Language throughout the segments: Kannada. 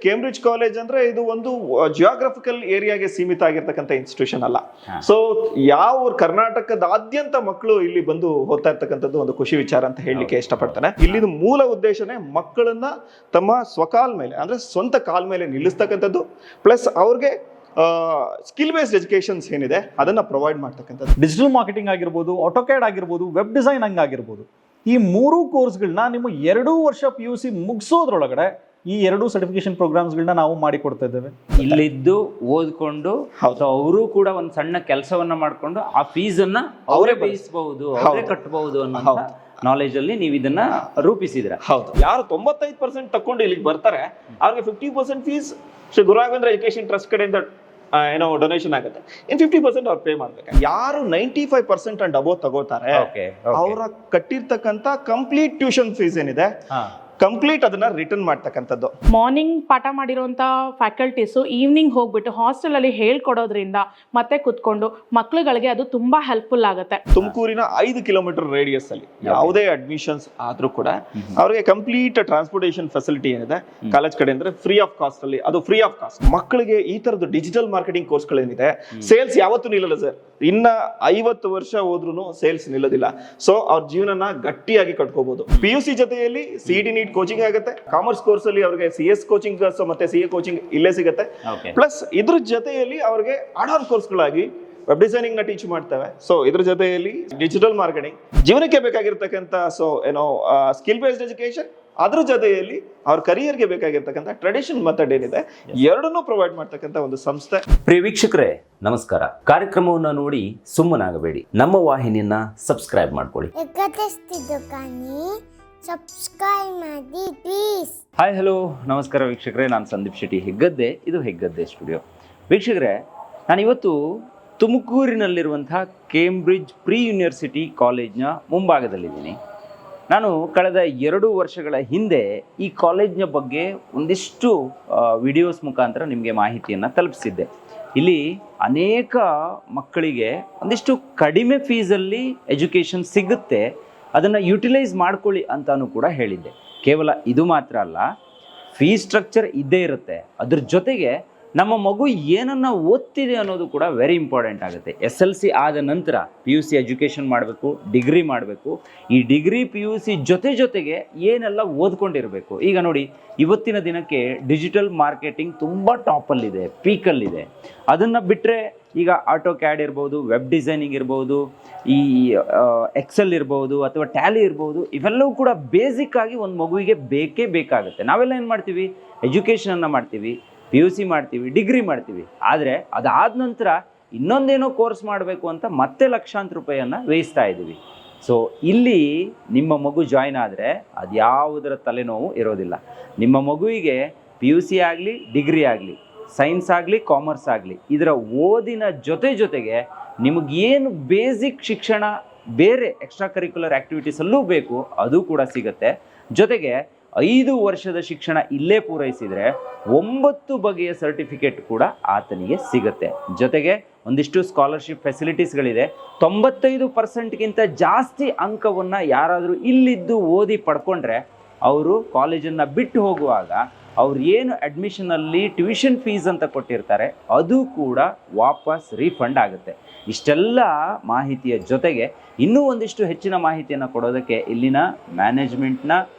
ಕೇಂಬ್ರಿಡ್ಜ್ ಕಾಲೇಜ್ ಅಂದ್ರೆ ಇದು ಒಂದು ಜಿಯೋಗ್ರಫಿಕಲ್ ಏರಿಯಾಗೆ ಸೀಮಿತ ಆಗಿರ್ತಕ್ಕಂಥ ಇನ್ಸ್ಟಿಟ್ಯೂಷನ್ ಅಲ್ಲ. ಸೊ ಯಾವ ಕರ್ನಾಟಕದಾದ್ಯಂತ ಮಕ್ಕಳು ಇಲ್ಲಿ ಬಂದು ಓದ್ತಾ ಇರ್ತಕ್ಕಂಥದ್ದು ಒಂದು ಖುಷಿ ವಿಚಾರ ಅಂತ ಹೇಳಲಿಕ್ಕೆ ಇಷ್ಟಪಡ್ತಾನೆ. ಇಲ್ಲಿನ ಮೂಲ ಉದ್ದೇಶನೇ ಮಕ್ಕಳನ್ನ ತಮ್ಮ ಸ್ವಕಾಲ್ ಮೇಲೆ ಅಂದ್ರೆ ಸ್ವಂತ ಕಾಲ್ ಮೇಲೆ ನಿಲ್ಲಿಸ್ತಕ್ಕಂಥದ್ದು, ಪ್ಲಸ್ ಅವ್ರಿಗೆ ಸ್ಕಿಲ್ ಬೇಸ್ಡ್ ಎಜುಕೇಶನ್ಸ್ ಏನಿದೆ ಅದನ್ನ ಪ್ರೊವೈಡ್ ಮಾಡ್ತಕ್ಕಂಥದ್ದು. ಡಿಜಿಟಲ್ ಮಾರ್ಕೆಟಿಂಗ್ ಆಗಿರ್ಬೋದು, ಆಟೋಕ್ಯಾಡ್ ಆಗಿರ್ಬೋದು, ವೆಬ್ ಡಿಸೈನಿಂಗ್ ಆಗಿರ್ಬೋದು, ಈ ಮೂರು ಕೋರ್ಸ್ಗಳನ್ನ ನಿಮ್ಮ 2 ವರ್ಷ PUC ಮುಗಿಸೋದ್ರೊಳಗಡೆ ಈ 2 ಸರ್ಟಿಫಿಕೇಶನ್ ಪ್ರೋಗ್ರಾಮ್ಸ್ಗಳನ್ನ ನಾವು ಮಾಡಿ ಕೊಡ್ತಾ ಇದ್ದೇವೆ. ಇಲ್ಲಿದ್ದು ಓದ್ಕೊಂಡು ಅವರು ಕೂಡ ಒಂದು ಸಣ್ಣ ಕೆಲಸವನ್ನ ಮಾಡ್ಕೊಂಡು ಆ ಫೀಸ್ ಅನ್ನ ಅವರೇ ಬೇಯಿಸಬಹುದು, ಅವರೇ ಕಟ್ಟಬಹುದು ಅನ್ನೋ ನಾಲೆಜ್ ಅಲ್ಲಿ ನೀವು ಇದನ್ನ ರೂಪಿಸಿದ್ರ. ಹೌದು, ಯಾರು 95% ತಕೊಂಡು ಇಲ್ಲಿಗೆ ಬರ್ತಾರೆ ಅವ್ರಿಗೆ 50% fees Shri Guru Raghavendra education trust ಕಡೆಯಿಂದ ಡೊನೇಷನ್ ಆಗುತ್ತೆ. ಇನ್ 50% ಅವ್ರು ಪೇ ಮಾಡ್ಬೇಕು. ಯಾರು 95% ಅಂಡ್ ಅಬೋವ್ ತಗೋತಾರೆ ಅವರ ಕಟ್ಟಿರ್ತಕ್ಕಂಥ ಕಂಪ್ಲೀಟ್ ಟ್ಯೂಷನ್ ಫೀಸ್ ಏನಿದೆ ಕಂಪ್ಲೀಟ್ ಅದನ್ನ ರಿಟರ್ನ್ ಮಾಡ್ತಕ್ಕಂಥದ್ದು. ಮಾರ್ನಿಂಗ್ ಪಾಠ ಮಾಡಿರುವಂತ ಫ್ಯಾಕಲ್ಟೀಸು ಈವ್ನಿಂಗ್ ಹೋಗ್ಬಿಟ್ಟು ಹಾಸ್ಟೆಲ್ ಅಲ್ಲಿ ಹೇಳ್ಕೊಡೋದ್ರಿಂದ ಮತ್ತೆ ಕುತ್ಕೊಂಡು ಮಕ್ಳುಗಳಿಗೆ ಅದು ತುಂಬಾ ಹೆಲ್ಪ್ಫುಲ್ ಆಗುತ್ತೆ. ತುಮಕೂರಿನ 5 ಕಿಲೋಮೀಟರ್ ರೇಡಿಯಸ್ ಅಲ್ಲಿ ಯಾವುದೇ ಅಡ್ಮಿಷನ್ಸ್ ಆದ್ರೂ ಕೂಡ ಅವ್ರಿಗೆ ಕಂಪ್ಲೀಟ್ ಟ್ರಾನ್ಸ್ಪೋರ್ಟೇಷನ್ ಫೆಸಿಲಿಟಿ ಏನಿದೆ ಕಾಲೇಜ್ ಕಡೆ ಅಂದ್ರೆ ಫ್ರೀ ಆಫ್ ಕಾಸ್ಟ್ ಅಲ್ಲಿ, ಅದು ಫ್ರೀ ಆಫ್ ಕಾಸ್ಟ್. ಮಕ್ಕಳಿಗೆ ಈ ತರದ್ದು ಡಿಜಿಟಲ್ ಮಾರ್ಕೆಟಿಂಗ್ ಕೋರ್ಸ್ಗಳೇನಿದೆ ಸೇಲ್ಸ್ ಯಾವತ್ತೂ ನಿಲ್ಲಲ್ಲ ಸರ್. ಇನ್ನ 50 ವರ್ಷ ಹೋದ್ರೂ ಸೇಲ್ಸ್ ನಿಲ್ಲೋದಿಲ್ಲ. ಸೊ ಅವ್ರ ಜೀವನನ ಗಟ್ಟಿಯಾಗಿ ಕಟ್ಕೋಬಹುದು. PUC ಜೊತೆಯಲ್ಲಿ CET ನೀಟ್ ಕೋಚಿಂಗ್ ಆಗುತ್ತೆ. ಕಾಮರ್ಸ್ ಕೋರ್ಸ್ ಅಲ್ಲಿ ಅವ್ರಿಗೆ CS ಕೋಚಿಂಗ್ ಮತ್ತೆ CA ಕೋಚಿಂಗ್ ಇಲ್ಲೇ ಸಿಗುತ್ತೆ. ಪ್ಲಸ್ ಇದ್ರ ಜೊತೆಯಲ್ಲಿ ಅವ್ರಿಗೆ ಆಡ್ ಆನ್ ಕೋರ್ಸ್ಗಳಾಗಿ ವೆಬ್ ಡಿಸೈನಿಂಗ್ ನ ಟೀಚ್ ಮಾಡ್ತೇವೆ. ಸೊ ಇದ್ರ ಜೊತೆಯಲ್ಲಿ ಡಿಜಿಟಲ್ ಮಾರ್ಕೆಟಿಂಗ್, ಜೀವನಕ್ಕೆ ಬೇಕಾಗಿರ್ತಕ್ಕಂಥ ಸ್ಕಿಲ್ ಬೇಸ್ಡ್ ಎಜುಕೇಶನ್, ಅದ್ರ ಜೊತೆಯಲ್ಲಿ ಅವ್ರ ಕರಿಯರ್ಗೆ ಬೇಕಾಗಿರ್ತಕ್ಕಂಥ ಟ್ರೆಡಿಷನಲ್ ಮೆಥಡ್ ಏನಿದೆ ಎರಡನ್ನೂ ಪ್ರೊವೈಡ್ ಮಾಡ್ತಕ್ಕಂಥ ಒಂದು ಸಂಸ್ಥೆ. ಪ್ರಿಯ ವೀಕ್ಷಕರೇ ನಮಸ್ಕಾರ. ಕಾರ್ಯಕ್ರಮವನ್ನು ನೋಡಿ ಸುಮ್ಮನಾಗಬೇಡಿ, ನಮ್ಮ ವಾಹಿನಿಯನ್ನ ಸಬ್ಸ್ಕ್ರೈಬ್ ಮಾಡ್ಕೊಳ್ಳಿ. ಸಬ್ಸ್ಕ್ರೈಬ್ ಮಾಡಿ ಪ್ಲೀಸ್. ಹಾಯ್ ಹಲೋ ನಮಸ್ಕಾರ ವೀಕ್ಷಕರೇ, ನಾನು ಸಂದೀಪ್ ಶೆಟ್ಟಿ, ಹೆಗ್ಗದ್ದೆ. ಇದು ಹೆಗ್ಗದ್ದೆ ಸ್ಟುಡಿಯೋ. ವೀಕ್ಷಕರೇ, ನಾನಿವತ್ತು ತುಮಕೂರಿನಲ್ಲಿರುವಂತಹ ಕೇಂಬ್ರಿಡ್ಜ್ ಪ್ರೀ ಯೂನಿವರ್ಸಿಟಿ ಕಾಲೇಜ್ನ ಮುಂಭಾಗದಲ್ಲಿದ್ದೀನಿ. ನಾನು ಕಳೆದ 2 ವರ್ಷಗಳ ಹಿಂದೆ ಈ ಕಾಲೇಜ್ನ ಬಗ್ಗೆ ಒಂದಿಷ್ಟು ವಿಡಿಯೋಸ್ ಮುಖಾಂತರ ನಿಮಗೆ ಮಾಹಿತಿಯನ್ನು ತಲುಪಿಸಿದ್ದೆ. ಇಲ್ಲಿ ಅನೇಕ ಮಕ್ಕಳಿಗೆ ಒಂದಿಷ್ಟು ಕಡಿಮೆ ಫೀಸಲ್ಲಿ ಎಜುಕೇಷನ್ ಸಿಗುತ್ತೆ, ಅದನ್ನು ಯುಟಿಲೈಸ್ ಮಾಡ್ಕೊಳ್ಳಿ ಅಂತಾನು ಕೂಡ ಹೇಳಿದ್ದೆ. ಕೇವಲ ಇದು ಮಾತ್ರ ಅಲ್ಲ, ಫೀಸ್ ಸ್ಟ್ರಕ್ಚರ್ ಇದ್ದೇ ಇರುತ್ತೆ. ಅದ್ರ ಜೊತೆಗೆ ನಮ್ಮ ಮಗು ಏನನ್ನ ಓದ್ತಿದೆ ಅನ್ನೋದು ಕೂಡ ವೆರಿ ಇಂಪಾರ್ಟೆಂಟ್ ಆಗುತ್ತೆ. SLC ಆದ ನಂತರ PUC ಎಜುಕೇಷನ್ ಮಾಡಬೇಕು, ಡಿಗ್ರಿ ಮಾಡಬೇಕು. ಈ ಡಿಗ್ರಿ PUC ಜೊತೆಗೆ ಏನೆಲ್ಲ ಓದ್ಕೊಂಡಿರಬೇಕು. ಈಗ ನೋಡಿ, ಇವತ್ತಿನ ದಿನಕ್ಕೆ ಡಿಜಿಟಲ್ ಮಾರ್ಕೆಟಿಂಗ್ ತುಂಬ ಟಾಪಲ್ಲಿದೆ, ಪೀಕಲ್ಲಿದೆ. ಅದನ್ನು ಬಿಟ್ಟರೆ ಈಗ ಆಟೋಕ್ಯಾಡ್ ಇರ್ಬೋದು, ವೆಬ್ ಡಿಸೈನಿಂಗ್ ಇರ್ಬೋದು, ಈ ಎಕ್ಸೆಲ್ ಇರ್ಬೋದು ಅಥವಾ ಟ್ಯಾಲಿ ಇರ್ಬೋದು, ಇವೆಲ್ಲವೂ ಕೂಡ ಬೇಸಿಕ್ ಆಗಿ ಒಂದು ಮಗುವಿಗೆ ಬೇಕೇ ಬೇಕಾಗುತ್ತೆ. ನಾವೆಲ್ಲ ಏನು ಮಾಡ್ತೀವಿ, ಎಜುಕೇಷನನ್ನು ಮಾಡ್ತೀವಿ, PUC ಮಾಡ್ತೀವಿ, ಡಿಗ್ರಿ ಮಾಡ್ತೀವಿ. ಆದರೆ ಅದಾದ ನಂತರ ಇನ್ನೊಂದೇನೋ ಕೋರ್ಸ್ ಮಾಡಬೇಕು ಅಂತ ಮತ್ತೆ ಲಕ್ಷಾಂತರ ರೂಪಾಯಿಯನ್ನು ವ್ಯಯಿಸ್ತಾ ಇದ್ದೀವಿ. ಸೊ ಇಲ್ಲಿ ನಿಮ್ಮ ಮಗು ಜಾಯ್ನ್ ಆದರೆ ಅದು ಯಾವುದರ ತಲೆನೋವು ಇರೋದಿಲ್ಲ. ನಿಮ್ಮ ಮಗುವಿಗೆ PUC ಆಗಲಿ, ಡಿಗ್ರಿ ಆಗಲಿ, ಸೈನ್ಸ್ ಆಗಲಿ, ಕಾಮರ್ಸ್ ಆಗಲಿ, ಇದರ ಓದಿನ ಜೊತೆಗೆ ನಿಮಗೇನು ಬೇಸಿಕ್ ಶಿಕ್ಷಣ ಬೇರೆ ಎಕ್ಸ್ಟ್ರಾ ಕರಿಕ್ಯುಲರ್ ಆ್ಯಕ್ಟಿವಿಟೀಸಲ್ಲೂ ಬೇಕು ಅದು ಕೂಡ ಸಿಗುತ್ತೆ. ಜೊತೆಗೆ 5 ವರ್ಷದ ಶಿಕ್ಷಣ ಇಲ್ಲೇ ಪೂರೈಸಿದರೆ 9 ಬಗೆಯ ಸರ್ಟಿಫಿಕೇಟ್ ಕೂಡ ಆತನಿಗೆ ಸಿಗುತ್ತೆ. ಜೊತೆಗೆ ಒಂದಿಷ್ಟು ಸ್ಕಾಲರ್ಶಿಪ್ ಫೆಸಿಲಿಟೀಸ್ಗಳಿದೆ. 95%ಗಿಂತ ಜಾಸ್ತಿ ಅಂಕವನ್ನು ಯಾರಾದರೂ ಇಲ್ಲಿದ್ದು ಓದಿ ಪಡ್ಕೊಂಡ್ರೆ ಅವರು ಕಾಲೇಜನ್ನು ಬಿಟ್ಟು ಹೋಗುವಾಗ ಅವ್ರು ಏನು ಅಡ್ಮಿಷನಲ್ಲಿ ಟ್ಯೂಷನ್ ಫೀಸ್ ಅಂತ ಕೊಟ್ಟಿರ್ತಾರೆ ಅದು ಕೂಡ ವಾಪಸ್ ರೀಫಂಡ್ ಆಗುತ್ತೆ. ಇಷ್ಟೆಲ್ಲ ಮಾಹಿತಿಯ ಜೊತೆಗೆ ಇನ್ನೂ ಒಂದಿಷ್ಟು ಹೆಚ್ಚಿನ ಮಾಹಿತಿಯನ್ನು ಕೊಡೋದಕ್ಕೆ ಇಲ್ಲಿನ ಮ್ಯಾನೇಜ್ಮೆಂಟ್ನ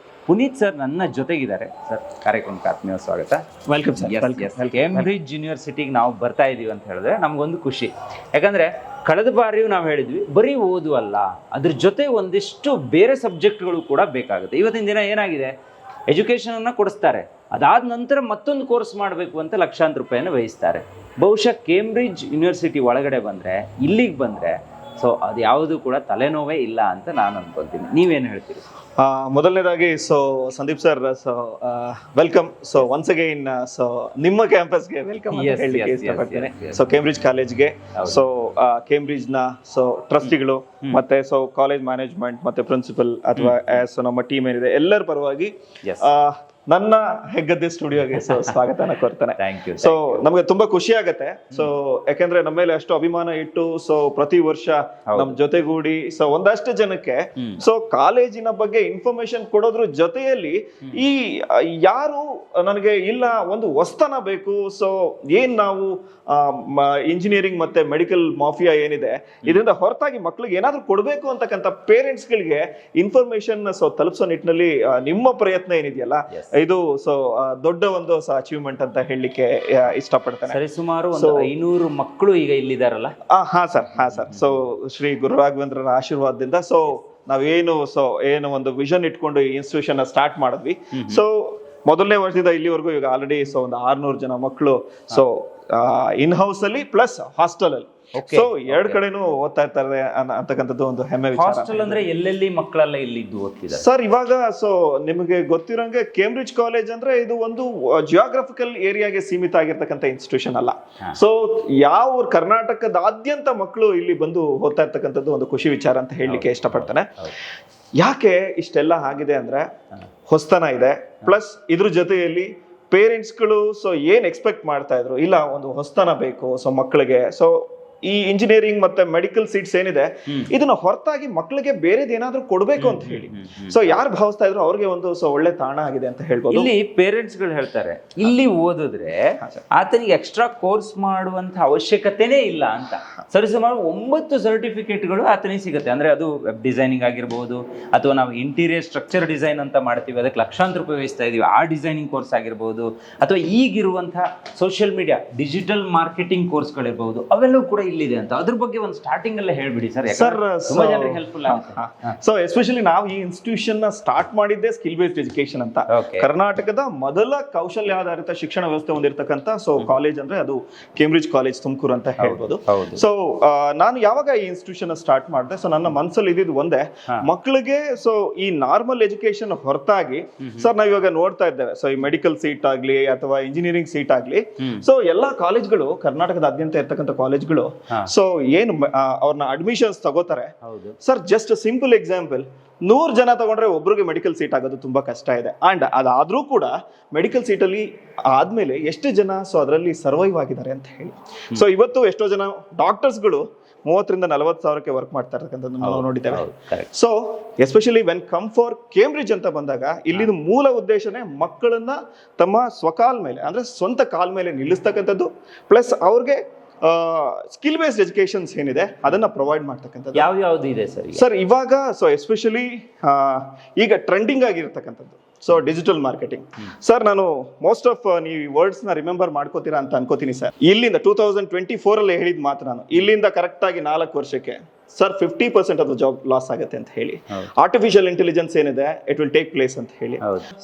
ಪುನೀತ್ ಸರ್ ನನ್ನ ಜೊತೆಗಿದ್ದಾರೆ. ಸರ್, ಕಾರ್ಯಕ್ರಮಕ್ಕೆ ಆತ್ಮೀಯ ಸ್ವಾಗತ. Welcome sir. ಕೇಂಬ್ರಿಡ್ಜ್ ಯೂನಿವರ್ಸಿಟಿಗೆ ನಾವು ಬರ್ತಾ ಇದೀವಿ ಅಂತ ಹೇಳಿದ್ರೆ ನಮಗೊಂದು ಖುಷಿ. ಯಾಕಂದರೆ ಕಳೆದ ಬಾರಿಯೂ ನಾವು ಹೇಳಿದ್ವಿ, ಬರೀ ಓದು ಅಲ್ಲ, ಅದ್ರ ಜೊತೆ ಒಂದಿಷ್ಟು ಬೇರೆ ಸಬ್ಜೆಕ್ಟ್ಗಳು ಕೂಡ ಬೇಕಾಗುತ್ತೆ. ಇವತ್ತಿನ ದಿನ ಏನಾಗಿದೆ, ಎಜುಕೇಷನನ್ನು ಕೊಡಿಸ್ತಾರೆ, ಅದಾದ ನಂತರ ಮತ್ತೊಂದು ಕೋರ್ಸ್ ಮಾಡಬೇಕು ಅಂತ ಲಕ್ಷಾಂತರ ರೂಪಾಯಿನ ವ್ಯಯಿಸ್ತಾರೆ. ಬಹುಶಃ ಕೇಂಬ್ರಿಡ್ಜ್ ಯೂನಿವರ್ಸಿಟಿ ಒಳಗಡೆ ಬಂದರೆ, ಇಲ್ಲಿಗೆ ಬಂದರೆ, ಸೊ ಅದು ಯಾವುದು ಕೂಡ ತಲೆನೋವೇ ಇಲ್ಲ ಅಂತ ನಾನು ಅನ್ಕೊಳ್ತೀನಿ. ನೀವೇನು ಹೇಳ್ತೀರಿ? ಮೊದಲನೇದಾಗಿ Sandeep sir, welcome. Once again ನಿಮ್ಮ ಕ್ಯಾಂಪಸ್ಗೆ ವೆಲ್ಕಮ್ ಅಂತ ಹೇಳಲಿಕ್ಕೆ ಇಷ್ಟಪಡ್ತೇನೆ. ಕೇಂಬ್ರಿಡ್ಜ್ ಕಾಲೇಜ್ಗೆ ಕೇಂಬ್ರಿಡ್ಜ್ ನ ಟ್ರಸ್ಟಿಗಳು ಮತ್ತೆ ಕಾಲೇಜ್ ಮ್ಯಾನೇಜ್ಮೆಂಟ್ ಮತ್ತೆ ಪ್ರಿನ್ಸಿಪಲ್ ಅಥವಾ ನಮ್ಮ ಟೀಮ್ ಏನಿದೆ ಎಲ್ಲರ ಪರವಾಗಿ ನನ್ನ ಹೆಗ್ಗದ್ದೆ ಸ್ಟುಡಿಯೋಗೆ ಸ್ವಾಗತನ ಕೋರ್ತೇನೆ. Thank you. ಸೊ ನಮಗೆ ತುಂಬಾ ಖುಷಿ ಆಗತ್ತೆ. ಸೊ ಯಾಕಂದ್ರೆ ನಮ್ಮ ಮೇಲೆ ಅಷ್ಟು ಅಭಿಮಾನ ಇಟ್ಟು ಸೊ ಪ್ರತಿ ವರ್ಷ ನಮ್ ಜೊತೆಗೂಡಿ ಸೊ ಒಂದಷ್ಟು ಜನಕ್ಕೆ ಸೊ ಕಾಲೇಜಿನ ಬಗ್ಗೆ ಇನ್ಫಾರ್ಮೇಶನ್ ಕೊಡೋದ್ರ ಜೊತೆಯಲ್ಲಿ ಈ ಯಾರು ನನಗೆ ಇಲ್ಲ ಒಂದು ಹೊಸ್ತನ ಬೇಕು, ಸೊ ಏನ್ ನಾವು ಇಂಜಿನಿಯರಿಂಗ್ ಮತ್ತೆ ಮೆಡಿಕಲ್ ಮಾಫಿಯಾ ಏನಿದೆ ಇದರಿಂದ ಹೊರತಾಗಿ ಮಕ್ಳಿಗೆ ಏನಾದ್ರೂ ಕೊಡ್ಬೇಕು ಅಂತಕ್ಕಂಥ ಪೇರೆಂಟ್ಸ್ ಗಳಿಗೆ ಇನ್ಫಾರ್ಮೇಶನ್ ಸೊ ತಲುಪಿಸೋ ನಿಟ್ಟಿನಲ್ಲಿ ನಿಮ್ಮ ಪ್ರಯತ್ನ ಏನಿದೆಯಲ್ಲ ಇದು ಸೊ ದೊಡ್ಡ ಒಂದು ಅಚೀವ್ಮೆಂಟ್ ಅಂತ ಹೇಳಲಿಕ್ಕೆ ಇಷ್ಟಪಡ್ತೇನೆ. ಸರಿ, ಸುಮಾರು ಒಂದು 500 ಮಕ್ಕಳು ಈಗ ಇಲ್ಲಿದಾರಲ್ಲ? ಹಾ ಸರ್. ಸೊ ಶ್ರೀ ಗುರು ರಾಘವೇಂದ್ರರ ಆಶೀರ್ವಾದದಿಂದ ಸೊ ನಾವೇನು ಏನು ಒಂದು ವಿಷನ್ ಇಟ್ಕೊಂಡು ಈ ಇನ್ಸ್ಟಿಟ್ಯೂಷನ್ ಸ್ಟಾರ್ಟ್ ಮಾಡಿದ್ವಿ. ಸೊ ಮೊದಲನೇ ವರ್ಷದಿಂದ ಇಲ್ಲಿವರೆಗೂ ಈಗ ಆಲ್ರೆಡಿ ಸೊ ಒಂದು 600 ಜನ ಮಕ್ಕಳು ಸೊ ಇನ್ ಹೌಸ್ ಅಲ್ಲಿ ಪ್ಲಸ್ ಹಾಸ್ಟೆಲ್ ಅಲ್ಲಿ ಸೊ ಎರಡ್ ಕಡೆನೂ ಓದ್ತಾ ಇರ್ತಾರೆ ಅಂತಕ್ಕಂಥದ್ದು ಒಂದು ಹೆಮ್ಮೆ ವಿಚಾರ. ಹಾಸ್ಟೆಲ್ ಅಂದ್ರೆ ಎಲ್ಲೆಲ್ಲಿ ಮಕ್ಕಳೆಲ್ಲ ಇಲ್ಲಿದ್ದು ಓದ್ತಿದ್ದಾರೆ ಸರ್? ಇವಾಗ ಸೊ ನಿಮಗೆ ಗೊತ್ತಿರೋಂಗೆ ಕೇಂಬ್ರಿಡ್ಜ್ ಕಾಲೇಜ್ ಅಂದ್ರೆ ಇದು ಒಂದು ಜಿಯೋಗ್ರಫಿಕಲ್ ಏರಿಯಾಗೆ ಸೀಮಿತ ಆಗಿರ್ತಕ್ಕಂಥ ಇನ್ಸ್ಟಿಟ್ಯೂಷನ್ ಅಲ್ಲ. ಸೊ ಯಾವ ಕರ್ನಾಟಕದಾದ್ಯಂತ ಮಕ್ಕಳು ಇಲ್ಲಿ ಬಂದು ಓದ್ತಾ ಇರ್ತಕ್ಕಂಥದ್ದು ಒಂದು ಖುಷಿ ವಿಚಾರ ಅಂತ ಹೇಳಲಿಕ್ಕೆ ಇಷ್ಟಪಡ್ತೇನೆ. ಯಾಕೆ ಇಷ್ಟೆಲ್ಲ ಆಗಿದೆ ಅಂದ್ರೆ ಹೊಸ್ತನ ಇದೆ, ಪ್ಲಸ್ ಇದ್ರ ಜೊತೆಯಲ್ಲಿ ಪೇರೆಂಟ್ಸ್ಗಳು ಸೊ ಏನ್ ಎಕ್ಸ್ಪೆಕ್ಟ್ ಮಾಡ್ತಾ ಇದ್ರು, ಇಲ್ಲ ಒಂದು ಹೊಸ್ತನ ಬೇಕು ಸೊ ಮಕ್ಕಳಿಗೆ. ಸೊ ಈ ಇಂಜಿನಿಯರಿಂಗ್ ಮತ್ತೆ ಮೆಡಿಕಲ್ ಸೀಟ್ಸ್ ಏನಿದೆ ಇದನ್ನ ಹೊರತಾಗಿ ಮಕ್ಕಳಿಗೆ ಬೇರೆದ್ ಏನಾದ್ರೂ ಕೊಡ್ಬೇಕು ಅಂತ ಹೇಳಿ ಸೊ ಯಾರು ಭಾವಿಸ್ತಾ ಇದ್ರು ಅವ್ರಿಗೆ ಒಂದು ಸೊ ಒಳ್ಳೆ ತಾಣ ಆಗಿದೆ ಅಂತ ಹೇಳ್ಬೋದು. ಇಲ್ಲಿ ಪೇರೆಂಟ್ಸ್ ಗಳು ಹೇಳ್ತಾರೆ ಇಲ್ಲಿ ಓದಿದ್ರೆ ಆತನಿಗೆ ಎಕ್ಸ್ಟ್ರಾ ಕೋರ್ಸ್ ಮಾಡುವಂತ ಅವಶ್ಯಕತೆನೇ ಇಲ್ಲ ಅಂತ. ಸರಿಸುಮಾರು 9 ಸರ್ಟಿಫಿಕೇಟ್ಗಳು ಆತನಿಗೆ ಸಿಗುತ್ತೆ. ಅಂದ್ರೆ ಅದು ವೆಬ್ ಡಿಸೈನಿಂಗ್ ಆಗಿರ್ಬೋದು, ಅಥವಾ ನಾವು ಇಂಟೀರಿಯರ್ ಸ್ಟ್ರಕ್ಚರ್ ಡಿಸೈನ್ ಅಂತ ಮಾಡ್ತೀವಿ, ಅದಕ್ಕೆ ಲಕ್ಷಾಂತರ ರೂಪಾಯಿ ವಹಿಸ್ತಾ ಇದೀವಿ, ಆ ಡಿಸೈನಿಂಗ್ ಕೋರ್ಸ್ ಆಗಿರ್ಬೋದು, ಅಥವಾ ಈಗಿರುವಂತಹ ಸೋಷಿಯಲ್ ಮೀಡಿಯಾ ಡಿಜಿಟಲ್ ಮಾರ್ಕೆಟಿಂಗ್ ಕೋರ್ಸ್ಗಳಿರ್ಬೋದು, ಅವೆಲ್ಲವೂ ಕೂಡ ಇಲ್ಲಿದೆ ಅಂತ. ಅದ್ರ ಬಗ್ಗೆ ಒಂದು ಸ್ಟಾರ್ಟಿಂಗ್ ಅಲ್ಲೇ ಹೇಳ್ಬಿಡಿ ಸರ್, ತುಂಬಾ ಜನರಿಗೆ ಹೆಲ್ಪ್ಫುಲ್ ಆಗುತ್ತೆ. ಸೊ ಎಸ್ಪೆಷಲಿ ನಾವು ಈ ಇನ್ಸ್ಟಿಟ್ಯೂಷನ್ ನ ಸ್ಟಾರ್ಟ್ ಮಾಡಿದ್ದೆ ಸ್ಕಿಲ್ ಬೇಸ್ಡ್ ಎಜುಕೇಶನ್ ಅಂತ. ಕರ್ನಾಟಕದ ಮೊದಲ ಕೌಶಲ್ಯಾಧಾರಿತ ಶಿಕ್ಷಣ ವ್ಯವಸ್ಥೆ ಹೊಂದಿರತಕ್ಕಂತ ಸೊ ಕಾಲೇಜ್ ಅಂದ್ರೆ ಅದು ಕೇಂಬ್ರಿಡ್ಜ್ ಕಾಲೇಜ್ ತುಮಕೂರು ಅಂತ ಹೇಳ್ಬೋದು. ಸೊ ನಾನು ಯಾವಾಗ ಈ ಇನ್ಸ್ಟಿಟ್ಯೂಷನ್ ಸ್ಟಾರ್ಟ್ ಮಾಡಿದೆ, ಸೊ ನನ್ನ ಮನಸ್ಸಲ್ಲಿ ಇದ್ದಿದ್ದು ಒಂದೇ, ಮಕ್ಕಳಿಗೆ ಸೊ ಈ ನಾರ್ಮಲ್ ಎಜುಕೇಶನ್ ಹೊರತಾಗಿ ಸರ್ ನಾವ್ ಇವಾಗ ನೋಡ್ತಾ ಇದ್ದೇವೆ ಸೊ ಈ ಮೆಡಿಕಲ್ ಸೀಟ್ ಆಗ್ಲಿ ಅಥವಾ ಇಂಜಿನಿಯರಿಂಗ್ ಸೀಟ್ ಆಗ್ಲಿ, ಸೊ ಎಲ್ಲಾ ಕಾಲೇಜ್ಗಳು ಕರ್ನಾಟಕದಾದ್ಯಂತ ಇರ್ತಕ್ಕಂಥ ಕಾಲೇಜ್ಗಳು ಸೊ ಏನು ಅವ್ರನ್ನ ಅಡ್ಮಿಷನ್ಸ್ ತಗೋತಾರೆ ಸರ್. ಜಸ್ಟ್ ಸಿಂಪಲ್ ಎಕ್ಸಾಂಪಲ್, 100 ಜನ ತಗೊಂಡ್ರೆ ಒಬ್ರಿಗೆ ಮೆಡಿಕಲ್ ಸೀಟ್ ಆಗೋದು ತುಂಬಾ ಕಷ್ಟ ಇದೆ. ಅಂಡ್ ಅದಾದ್ರೂ ಕೂಡ ಮೆಡಿಕಲ್ ಸೀಟ್ ಅಲ್ಲಿ ಆದ್ಮೇಲೆ ಎಷ್ಟು ಜನ ಸೊ ಅದರಲ್ಲಿ ಸರ್ವೈವ್ ಆಗಿದ್ದಾರೆ ಅಂತ ಹೇಳಿ. ಸೊ ಇವತ್ತು ಎಷ್ಟೋ ಜನ ಡಾಕ್ಟರ್ಸ್ಗಳು 30,000 ರಿಂದ 40,000ಕ್ಕೆ ವರ್ಕ್ ಮಾಡ್ತಾ ಇರ್ತಕ್ಕಂಥದ್ದು ನಾವು ನೋಡಿದ್ದೇವೆ. So especially when come for Cambridge ಅಂತ ಬಂದಾಗ ಇಲ್ಲಿನ ಮೂಲ ಉದ್ದೇಶನೇ ಮಕ್ಕಳನ್ನ ತಮ್ಮ ಸ್ವಕಾಲ್ ಮೇಲೆ ಅಂದ್ರೆ ಸ್ವಂತ ಕಾಲ್ ಮೇಲೆ ನಿಲ್ಲಿಸ್ತಕ್ಕಂಥದ್ದು, ಪ್ಲಸ್ ಅವ್ರಿಗೆ ಸ್ಕಿಲ್ ಬೇಸ್ಡ್ ಎಜುಕೇಶನ್ಸ್ ಏನಿದೆ ಅದನ್ನ ಪ್ರೊವೈಡ್ ಮಾಡ್ತಕ್ಕಂಥದ್ದು. ಯಾವ್ದು ಇದೆ ಸರ್ ಇವಾಗ ಸೊ ಎಸ್ಪೆಷಲಿ ಈಗ ಟ್ರೆಂಡಿಂಗ್ ಆಗಿರ್ತಕ್ಕಂಥದ್ದು ಸೊ ಡಿಜಿಟಲ್ ಮಾರ್ಕೆಟಿಂಗ್. ಸರ್ ನಾನು ಮೋಸ್ಟ್ ಆಫ್ ನೀವು ವರ್ಡ್ಸ್ ನ ರಿಮೆಂಬರ್ ಮಾಡ್ಕೋತೀರಾ ಅಂತ ಅನ್ಕೋತೀನಿ ಸರ್. ಇಲ್ಲಿಂದ 2024 ಅಲ್ಲಿ ಹೇಳಿದ ಮಾತ್ರ ನಾನು ಇಲ್ಲಿಂದ ಕರೆಕ್ಟ್ ಆಗಿ 4 ವರ್ಷಕ್ಕೆ ಸರ್ 50% ಅದು ಜಾಬ್ ಲಾಸ್ ಆಗುತ್ತೆ ಅಂತ ಹೇಳಿ. ಆರ್ಟಿಫಿಷಿಯಲ್ ಇಂಟೆಲಿಜೆನ್ಸ್ ಏನಿದೆ ಇಟ್ ವಿಲ್ ಟೇಕ್ ಪ್ಲೇಸ್ ಅಂತ ಹೇಳಿ.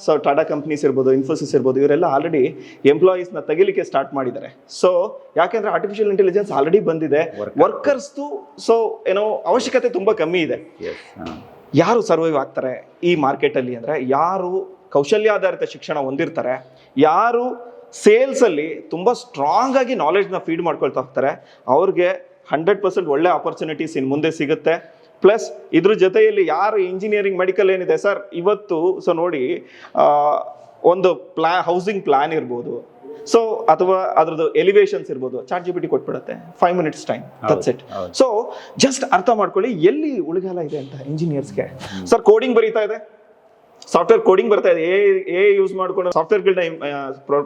ಸೊ ಟಾಟಾ ಕಂಪ್ನೀಸ್ ಇರ್ಬೋದು, ಇನ್ಫೋಸಿಸ್ ಇರ್ಬೋದು, ಇವರೆಲ್ಲ ಆಲ್ರೆಡಿ ಎಂಪ್ಲಾಯೀಸ್ ನ ತೆಗಿಲಿಕ್ಕೆ ಸ್ಟಾರ್ಟ್ ಮಾಡಿದ್ದಾರೆ. ಸೊ ಯಾಕೆಂದ್ರೆ ಆರ್ಟಿಫಿಷಿಯಲ್ ಇಂಟೆಲಿಜೆನ್ಸ್ ಆಲ್ರೆಡಿ ಬಂದಿದೆ, ವರ್ಕರ್ಸ್ ಸೊ ಏನೋ ಅವಶ್ಯಕತೆ ತುಂಬಾ ಕಮ್ಮಿ ಇದೆ. ಯಾರು ಸರ್ವೈವ್ ಆಗ್ತಾರೆ ಈ ಮಾರ್ಕೆಟ್ ಅಲ್ಲಿ ಅಂದ್ರೆ ಯಾರು ಕೌಶಲ್ಯಾಧಾರಿತ ಶಿಕ್ಷಣ ಹೊಂದಿರ್ತಾರೆ, ಯಾರು ಸೇಲ್ಸ್ ಅಲ್ಲಿ ತುಂಬಾ ಸ್ಟ್ರಾಂಗ್ ಆಗಿ ನಾಲೆಡ್ಜ್ ನ ಫೀಡ್ ಮಾಡ್ಕೊಳ್ತಾ ಹೋಗ್ತಾರೆ, ಅವ್ರಿಗೆ 100% ಒಳ್ಳೆ ಆಪರ್ಚುನಿಟೀಸ್ ಇನ್ ಮುಂದೆ ಸಿಗುತ್ತೆ. ಪ್ಲಸ್ ಇದ್ರ ಜೊತೆಯಲ್ಲಿ ಯಾರು ಇಂಜಿನಿಯರಿಂಗ್ ಮೆಡಿಕಲ್ ಏನಿದೆ ಸರ್ ಇವತ್ತು ಸೊ ನೋಡಿ ಒಂದು ಹೌಸಿಂಗ್ ಪ್ಲಾನ್ ಇರ್ಬೋದು, ಸೊ ಅಥವಾ ಅದ್ರದ್ದು ಎಲಿವೇಶನ್ಸ್ ಇರ್ಬೋದು, ChatGPT ಕೊಟ್ಬಿಡುತ್ತೆ 5 minutes time, that's it. So just ಅರ್ಥ ಮಾಡ್ಕೊಳ್ಳಿ ಎಲ್ಲಿ ಉಳಿಗಾಲ ಇದೆ ಅಂತ ಇಂಜಿನಿಯರ್ಸ್ಗೆ. ಸರ್ ಕೋಡಿಂಗ್ ಬರೀತಾ ಇದೆ, ಸಾಫ್ಟ್ವೇರ್ ಕೋಡಿಂಗ್ ಬರ್ತಾ ಇದೆ, ಎ ಯೂಸ್ ಮಾಡ್ಕೊಂಡು ಸಾಫ್ಟ್ವೇರ್ಗಳನ್ನ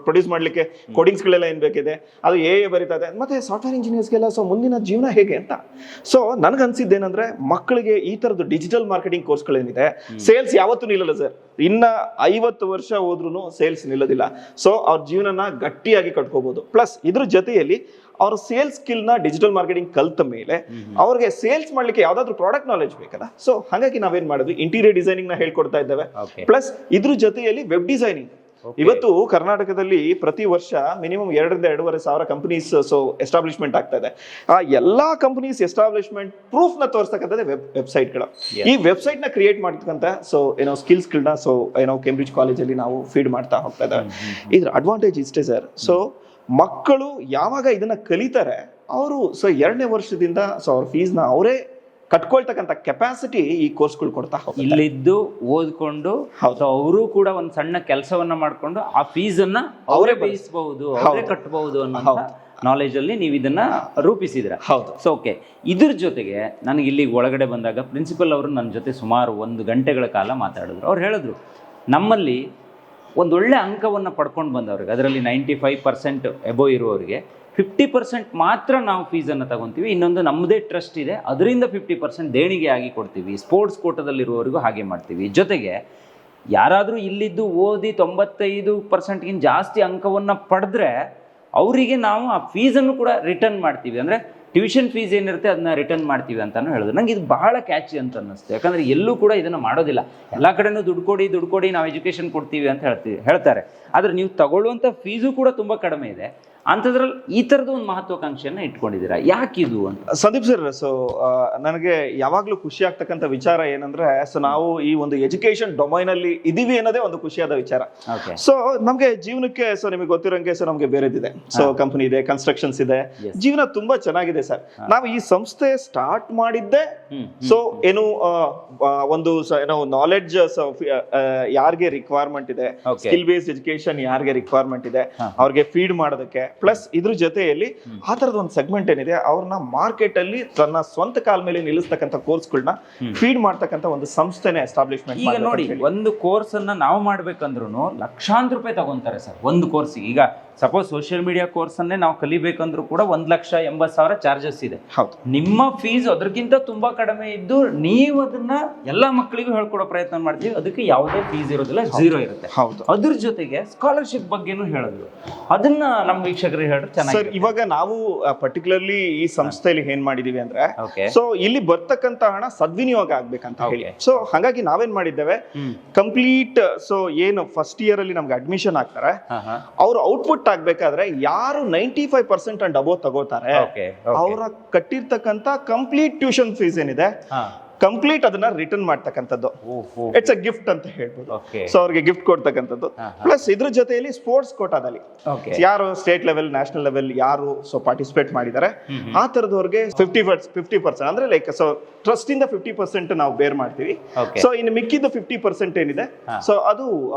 ಪ್ರೊಡ್ಯೂಸ್ ಮಾಡ್ಲಿಕ್ಕೆ ಕೋಡಿಂಗ್ಸ್ ಗಳೆಲ್ಲ ಏನ್ ಬೇಕಿದೆ ಅದು ಎ ಬರೀತಾ ಇದೆ. ಮತ್ತೆ ಸಾಫ್ಟ್ವೇರ್ ಇಂಜಿನಿಯರ್ಸ್ಗೆಲ್ಲ ಸೊ ಮುಂದಿನ ಜೀವನ ಹೇಗೆ ಅಂತ. ಸೊ ನನ್ಗನ್ಸಿದ್ದೇನಂದ್ರೆ ಮಕ್ಕಳಿಗೆ ಈ ತರದ್ದು ಡಿಜಿಟಲ್ ಮಾರ್ಕೆಟಿಂಗ್ ಕೋರ್ಸ್ಗಳೇನಿದೆ, ಸೇಲ್ಸ್ ಯಾವತ್ತೂ ನಿಲ್ಲಲ್ಲ ಸರ್. ಇನ್ನ 50 ವರ್ಷ ಹೋದ್ರೂ ಸೇಲ್ಸ್ ನಿಲ್ಲೋದಿಲ್ಲ. ಸೊ ಅವ್ರ ಜೀವನನ ಗಟ್ಟಿಯಾಗಿ ಕಟ್ಕೋಬಹುದು. ಪ್ಲಸ್ ಇದ್ರ ಜೊತೆಯಲ್ಲಿ ಅವ್ರ ಸೇಲ್ಸ್ ಸ್ಕಿಲ್ ನ ಡಿಜಿಟಲ್ ಮಾರ್ಕೆಟಿಂಗ್ ಕಲ್ತ ಮೇಲೆ ಅವ್ರಿಗೆ ಸೇಲ್ಸ್ ಮಾಡ್ಲಿಕ್ಕೆ ಯಾವ್ದಾದ್ರು ಪ್ರಾಡಕ್ಟ್ ನಾಲೆಜ್ ಬೇಕಲ್ಲ. ಸೊ ಹಾಗಾಗಿ ನಾವೇನ್ ಮಾಡಿದ್ವಿ, ಇಂಟೀರಿಯರ್ ಡಿಸೈನಿಂಗ್ ನ ಹೇಳ್ಕೊಡ್ತಾ ಇದ್ದೇವೆ. ಪ್ಲಸ್ ಇದ್ರ ಜೊತೆಯಲ್ಲಿ ವೆಬ್ ಡಿಸೈನಿಂಗ್. ಇವತ್ತು ಕರ್ನಾಟಕದಲ್ಲಿ ಪ್ರತಿ ವರ್ಷ ಮಿನಿಮಮ್ 2,000 ರಿಂದ 2,500 ಕಂಪನೀಸ್ ಸೊ ಎಸ್ಟಾಬ್ಲಿಷ್ಮೆಂಟ್ ಆಗ್ತಾ ಇದೆ. ಆ ಎಲ್ಲಾ ಕಂಪನೀಸ್ ಎಸ್ಟಾಬ್ಲಿಷ್ಮೆಂಟ್ ಪ್ರೂಫ್ ನ ತೋರಿಸ್ತಕ್ಕಂಥದ್ದೇ ವೆಬ್ಸೈಟ್ಗಳು. ಈ ವೆಬ್ಸೈಟ್ ನ ಕ್ರಿಯೇಟ್ ಮಾಡ್ತಕ್ಕಂಥ ಸೊ ಏನೋ ಸ್ಕಿಲ್ಸ್ಗಳನ್ನ ಸೊ ಏನೋ ಕೇಂಬ್ರಿಡ್ಜ್ ಕಾಲೇಜಲ್ಲಿ ನಾವು ಫೀಡ್ ಮಾಡ್ತಾ ಹೋಗ್ತಾ ಇದ್ದೇವೆ. ಇದ್ರ ಅಡ್ವಾಂಟೇಜ್ ಇಷ್ಟೇ ಸರ್. ಸೊ ಮಕ್ಕಳು ಯಾವಾಗ ಇದನ್ನ ಕಲಿತಾರೆ ಅವರು ಸೊ 2ನೇ ವರ್ಷದಿಂದ ಸೊ ಅವ್ರ ಫೀಸ್ನ ಅವರೇ ಕಟ್ಕೊಳ್ತಕ್ಕಂಥ ಕೆಪಾಸಿಟಿ ಈ ಕೋರ್ಸ್ಗಳು ಕೊಡ್ತಾ ಹೋಗುತ್ತೆ. ಇಲ್ಲಿದ್ದು ಓದ್ಕೊಂಡು ಅವರು ಕೂಡ ಒಂದು ಸಣ್ಣ ಕೆಲಸವನ್ನ ಮಾಡ್ಕೊಂಡು ಆ ಫೀಸ್ ಅನ್ನ ಅವರೇ ಬಯಸಬಹುದು, ಅವರೇ ಕಟ್ಟಬಹುದು ಅನ್ನೋ ನಾಲೆಜ್ ಅಲ್ಲಿ ನೀವು ಇದನ್ನ ರೂಪಿಸಿದ್ರ. ಹೌದು. ಸೊ ಓಕೆ, ಇದ್ರ ಜೊತೆಗೆ ನನಗೆ ಇಲ್ಲಿ ಒಳಗಡೆ ಬಂದಾಗ ಪ್ರಿನ್ಸಿಪಲ್ ಅವರು ನನ್ನ ಜೊತೆ ಸುಮಾರು 1 ಗಂಟೆಗಳ ಕಾಲ ಮಾತಾಡಿದ್ರು. ಅವ್ರು ಹೇಳಿದ್ರು, ನಮ್ಮಲ್ಲಿ ಒಂದೊಳ್ಳೆ ಅಂಕವನ್ನು ಪಡ್ಕೊಂಡು ಬಂದವ್ರಿಗೆ, ಅದರಲ್ಲಿ 95% ಎಬೋ ಇರುವವರಿಗೆ 50% ಮಾತ್ರ ನಾವು ಫೀಸನ್ನು ತಗೊತೀವಿ. ಇನ್ನೊಂದು ನಮ್ಮದೇ ಟ್ರಸ್ಟ್ ಇದೆ, ಅದರಿಂದ 50% ದೇಣಿಗೆ ಆಗಿ ಕೊಡ್ತೀವಿ. ಸ್ಪೋರ್ಟ್ಸ್ ಕೋಟದಲ್ಲಿರುವವರಿಗೂ ಹಾಗೆ ಮಾಡ್ತೀವಿ. ಜೊತೆಗೆ ಯಾರಾದರೂ ಇಲ್ಲಿದ್ದು ಓದಿ 95%ಗಿಂತ ಜಾಸ್ತಿ ಅಂಕವನ್ನು ಪಡೆದ್ರೆ ಅವರಿಗೆ ನಾವು ಆ ಫೀಸನ್ನು ಕೂಡ ರಿಟರ್ನ್ ಮಾಡ್ತೀವಿ. ಅಂದರೆ ಟ್ಯೂಷನ್ ಫೀಸ್ ಏನಿರುತ್ತೆ ಅದನ್ನ ರಿಟರ್ನ್ ಮಾಡ್ತೀವಿ ಅಂತಾನು ಹೇಳಿದ್ರು. ನಂಗೆ ಇದು ಬಹಳ ಕ್ಯಾಚಿ ಅಂತ ಅನ್ನಿಸ್ತು. ಯಾಕಂದರೆ ಎಲ್ಲೂ ಕೂಡ ಇದನ್ನು ಮಾಡೋದಿಲ್ಲ. ಎಲ್ಲ ಕಡೆನೂ ದುಡ್ಡು ಕೊಡಿ ನಾವು ಎಜುಕೇಷನ್ ಕೊಡ್ತೀವಿ ಅಂತ ಹೇಳ್ತಾರೆ. ಆದರೆ ನೀವು ತಗೊಳ್ಳುವಂಥ ಫೀಸು ಕೂಡ ತುಂಬ ಕಡಿಮೆ ಇದೆ. ಅಂಥದ್ರಲ್ಲಿ ಈ ಥರದ ಒಂದು ಮಹತ್ವಾಕಾಂಕ್ಷೆಯನ್ನು ಇಟ್ಕೊಂಡಿದ್ದೀರಾ, ಯಾಕಿದು ಅಂತ? ಸಂದೀಪ್ ಸರ್, ಸೊ ನನಗೆ ಯಾವಾಗಲೂ ಖುಷಿ ಆಗ್ತಕ್ಕಂಥ ವಿಚಾರ ಏನಂದ್ರೆ, ಸೊ ನಾವು ಈ ಒಂದು ಎಜುಕೇಶನ್ ಡೊಮೈನ್ ಅಲ್ಲಿ ಇದೀವಿ ಅನ್ನೋದೇ ಒಂದು ಖುಷಿಯಾದ ವಿಚಾರ. ಸೊ ನಮ್ಗೆ ಜೀವನಕ್ಕೆ, ಸೊ ನಿಮಗೆ ಗೊತ್ತಿರೋಂಗೆ, ಸೊ ನಮ್ಗೆ ಬೇರೆದಿದೆ. ಸೊ ಕಂಪನಿ ಇದೆ, ಕನ್ಸ್ಟ್ರಕ್ಷನ್ಸ್ ಇದೆ, ಜೀವನ ತುಂಬಾ ಚೆನ್ನಾಗಿದೆ ಸರ್. ನಾವು ಈ ಸಂಸ್ಥೆ ಸ್ಟಾರ್ಟ್ ಮಾಡಿದ್ದೆ ಸೊ ಏನು ಒಂದು ಏನೋ ನಾಲೆಡ್ಜ್ ಯಾರಿಗೆ ರಿಕ್ವೈರ್ಮೆಂಟ್ ಇದೆ, ಸ್ಕಿಲ್ ಬೇಸ್ಡ್ ಎಜುಕೇಶನ್ ಯಾರಿಗೆ ರಿಕ್ವೈರ್ಮೆಂಟ್ ಇದೆ ಅವ್ರಿಗೆ ಫೀಡ್ ಮಾಡೋದಕ್ಕೆ, ಪ್ಲಸ್ ಇದ್ರ ಜೊತೆಯಲ್ಲಿ ಆ ತರದ ಒಂದು ಸೆಗ್ಮೆಂಟ್ ಏನಿದೆ ಅವ್ರನ್ನ ಮಾರ್ಕೆಟ್ ಅಲ್ಲಿ ತನ್ನ ಸ್ವಂತ ಕಾಲ ಮೇಲೆ ನಿಲ್ಲಿಸ್ತಕ್ಕಂಥ ಕೋರ್ಸ್ಗಳನ್ನ ಫೀಡ್ ಮಾಡ್ತಕ್ಕಂಥ ಒಂದು ಸಂಸ್ಥೆನೇ ಎಸ್ಟಾಬ್ಲಿಷ್ಮೆಂಟ್. ಈಗ ನೋಡಿ, ಒಂದು ಕೋರ್ಸ್ ಅನ್ನ ನಾವು ಮಾಡ್ಬೇಕಂದ್ರೂ ಲಕ್ಷಾಂತರ ರೂಪಾಯಿ ತಗೊಂತಾರೆ ಸರ್ ಒಂದು ಕೋರ್ಸಿಗೆ. ಈಗ ಸಪೋಸ್ ಸೋಷಿಯಲ್ ಮೀಡಿಯಾ ಕೋರ್ಸ್ ಅನ್ನೇ ನಾವು ಕಲಿಬೇಕಂದ್ರೂ ಕೂಡ 1,80,000 ಚಾರ್ಜಸ್ ಇದೆ. ಹೌದು. ನಿಮ್ಮ ಫೀಸ್ ಅದಕ್ಕಿಂತ ತುಂಬಾ ಕಡಿಮೆ ಇದ್ದು ನೀವು ಅದನ್ನ ಎಲ್ಲಾ ಮಕ್ಕಳಿಗೂ ಹೇಳ್ಕೊಡೋ ಪ್ರಯತ್ನ ಮಾಡ್ತೀವಿ. ಅದಕ್ಕೆ ಯಾವುದೇ ಫೀಸ್ ಇರೋದಿಲ್ಲ, 0 ಇರುತ್ತೆ. ಹೌದು. ಅದ್ರ ಜೊತೆಗೆ ಸ್ಕಾಲರ್ಶಿಪ್ ಬಗ್ಗೆನೂ ಹೇಳಿದ್ರು. ಅದನ್ನ ನಮ್ಮ ವೀಕ್ಷಕರಿಗೆ ಹೇಳಿದ್ರೆ ಚೆನ್ನಾಗಿ. ಸರ್, ಇವಾಗ ನಾವು ಪರ್ಟಿಕ್ಯುಲರ್ಲಿ ಈ ಸಂಸ್ಥೆಯಲ್ಲಿ ಏನ್ ಮಾಡಿದೀವಿ ಅಂದ್ರೆ, ಸೊ ಇಲ್ಲಿ ಬರ್ತಕ್ಕಂತ ಹಣ ಸದ್ವಿನಿಯೋಗ ಆಗ್ಬೇಕಂತ ಹೇಳಿ, ಸೊ ಹಾಗಾಗಿ ನಾವೇನ್ ಮಾಡಿದ್ದೇವೆ, ಕಂಪ್ಲೀಟ್ ಸೊ ಏನು ಫಸ್ಟ್ ಇಯರ್ ಅಲ್ಲಿ ನಮ್ಗೆ ಅಡ್ಮಿಷನ್ ಆಗ್ತಾರೆ, ಅವ್ರ ಔಟ್ಪುಟ್ ಆಗ್ಬೇಕಾದ್ರೆ ಯಾರು 95% ಅಂಡ್ ಅಬೋವ್ ತಗೋತಾರೆ ಅವರ ಕಟ್ಟಿರ್ತಕ್ಕಂತ ಕಂಪ್ಲೀಟ್ ಟ್ಯೂಷನ್ ಫೀಸ್ ಏನಿದೆ ಕಂಪ್ಲೀಟ್ ಅದನ್ನ ರಿಟರ್ನ್ ಮಾಡ್ತಕ್ಕಂಥದ್ದು. ಇಟ್ಸ್ ಅ ಗಿಫ್ಟ್ ಅಂತ ಹೇಳ್ಬೋದು. ಸೊ ಅವ್ರಿಗೆ ಗಿಫ್ಟ್ ಕೊಡ್ತಕ್ಕಂಥದ್ದು. ಪ್ಲಸ್ ಇದ್ರ ಜೊತೆಯಲ್ಲಿ ಸ್ಪೋರ್ಟ್ಸ್ ಕೋಟಾದಲ್ಲಿ ಯಾರು ಸ್ಟೇಟ್ ಲೆವೆಲ್, ನ್ಯಾಷನಲ್ ಲೆವೆಲ್ ಯಾರು ಸೊ ಪಾರ್ಟಿಸಿಪೇಟ್ ಮಾಡಿದ್ದಾರೆ ಆ ತರದವ್ರಿಗೆ 50% ಅಂದ್ರೆ ಲೈಕ್ ಸೊ ಟ್ರಸ್ಟ್ ಇಂದ 50% ನಾವು ಬೇರ್ ಮಾಡ್ತೀವಿ. ಸೊ ಇನ್ನು ಮಿಕ್ಕಿದ 50% ಏನಿದೆ ಸೊ ಅದು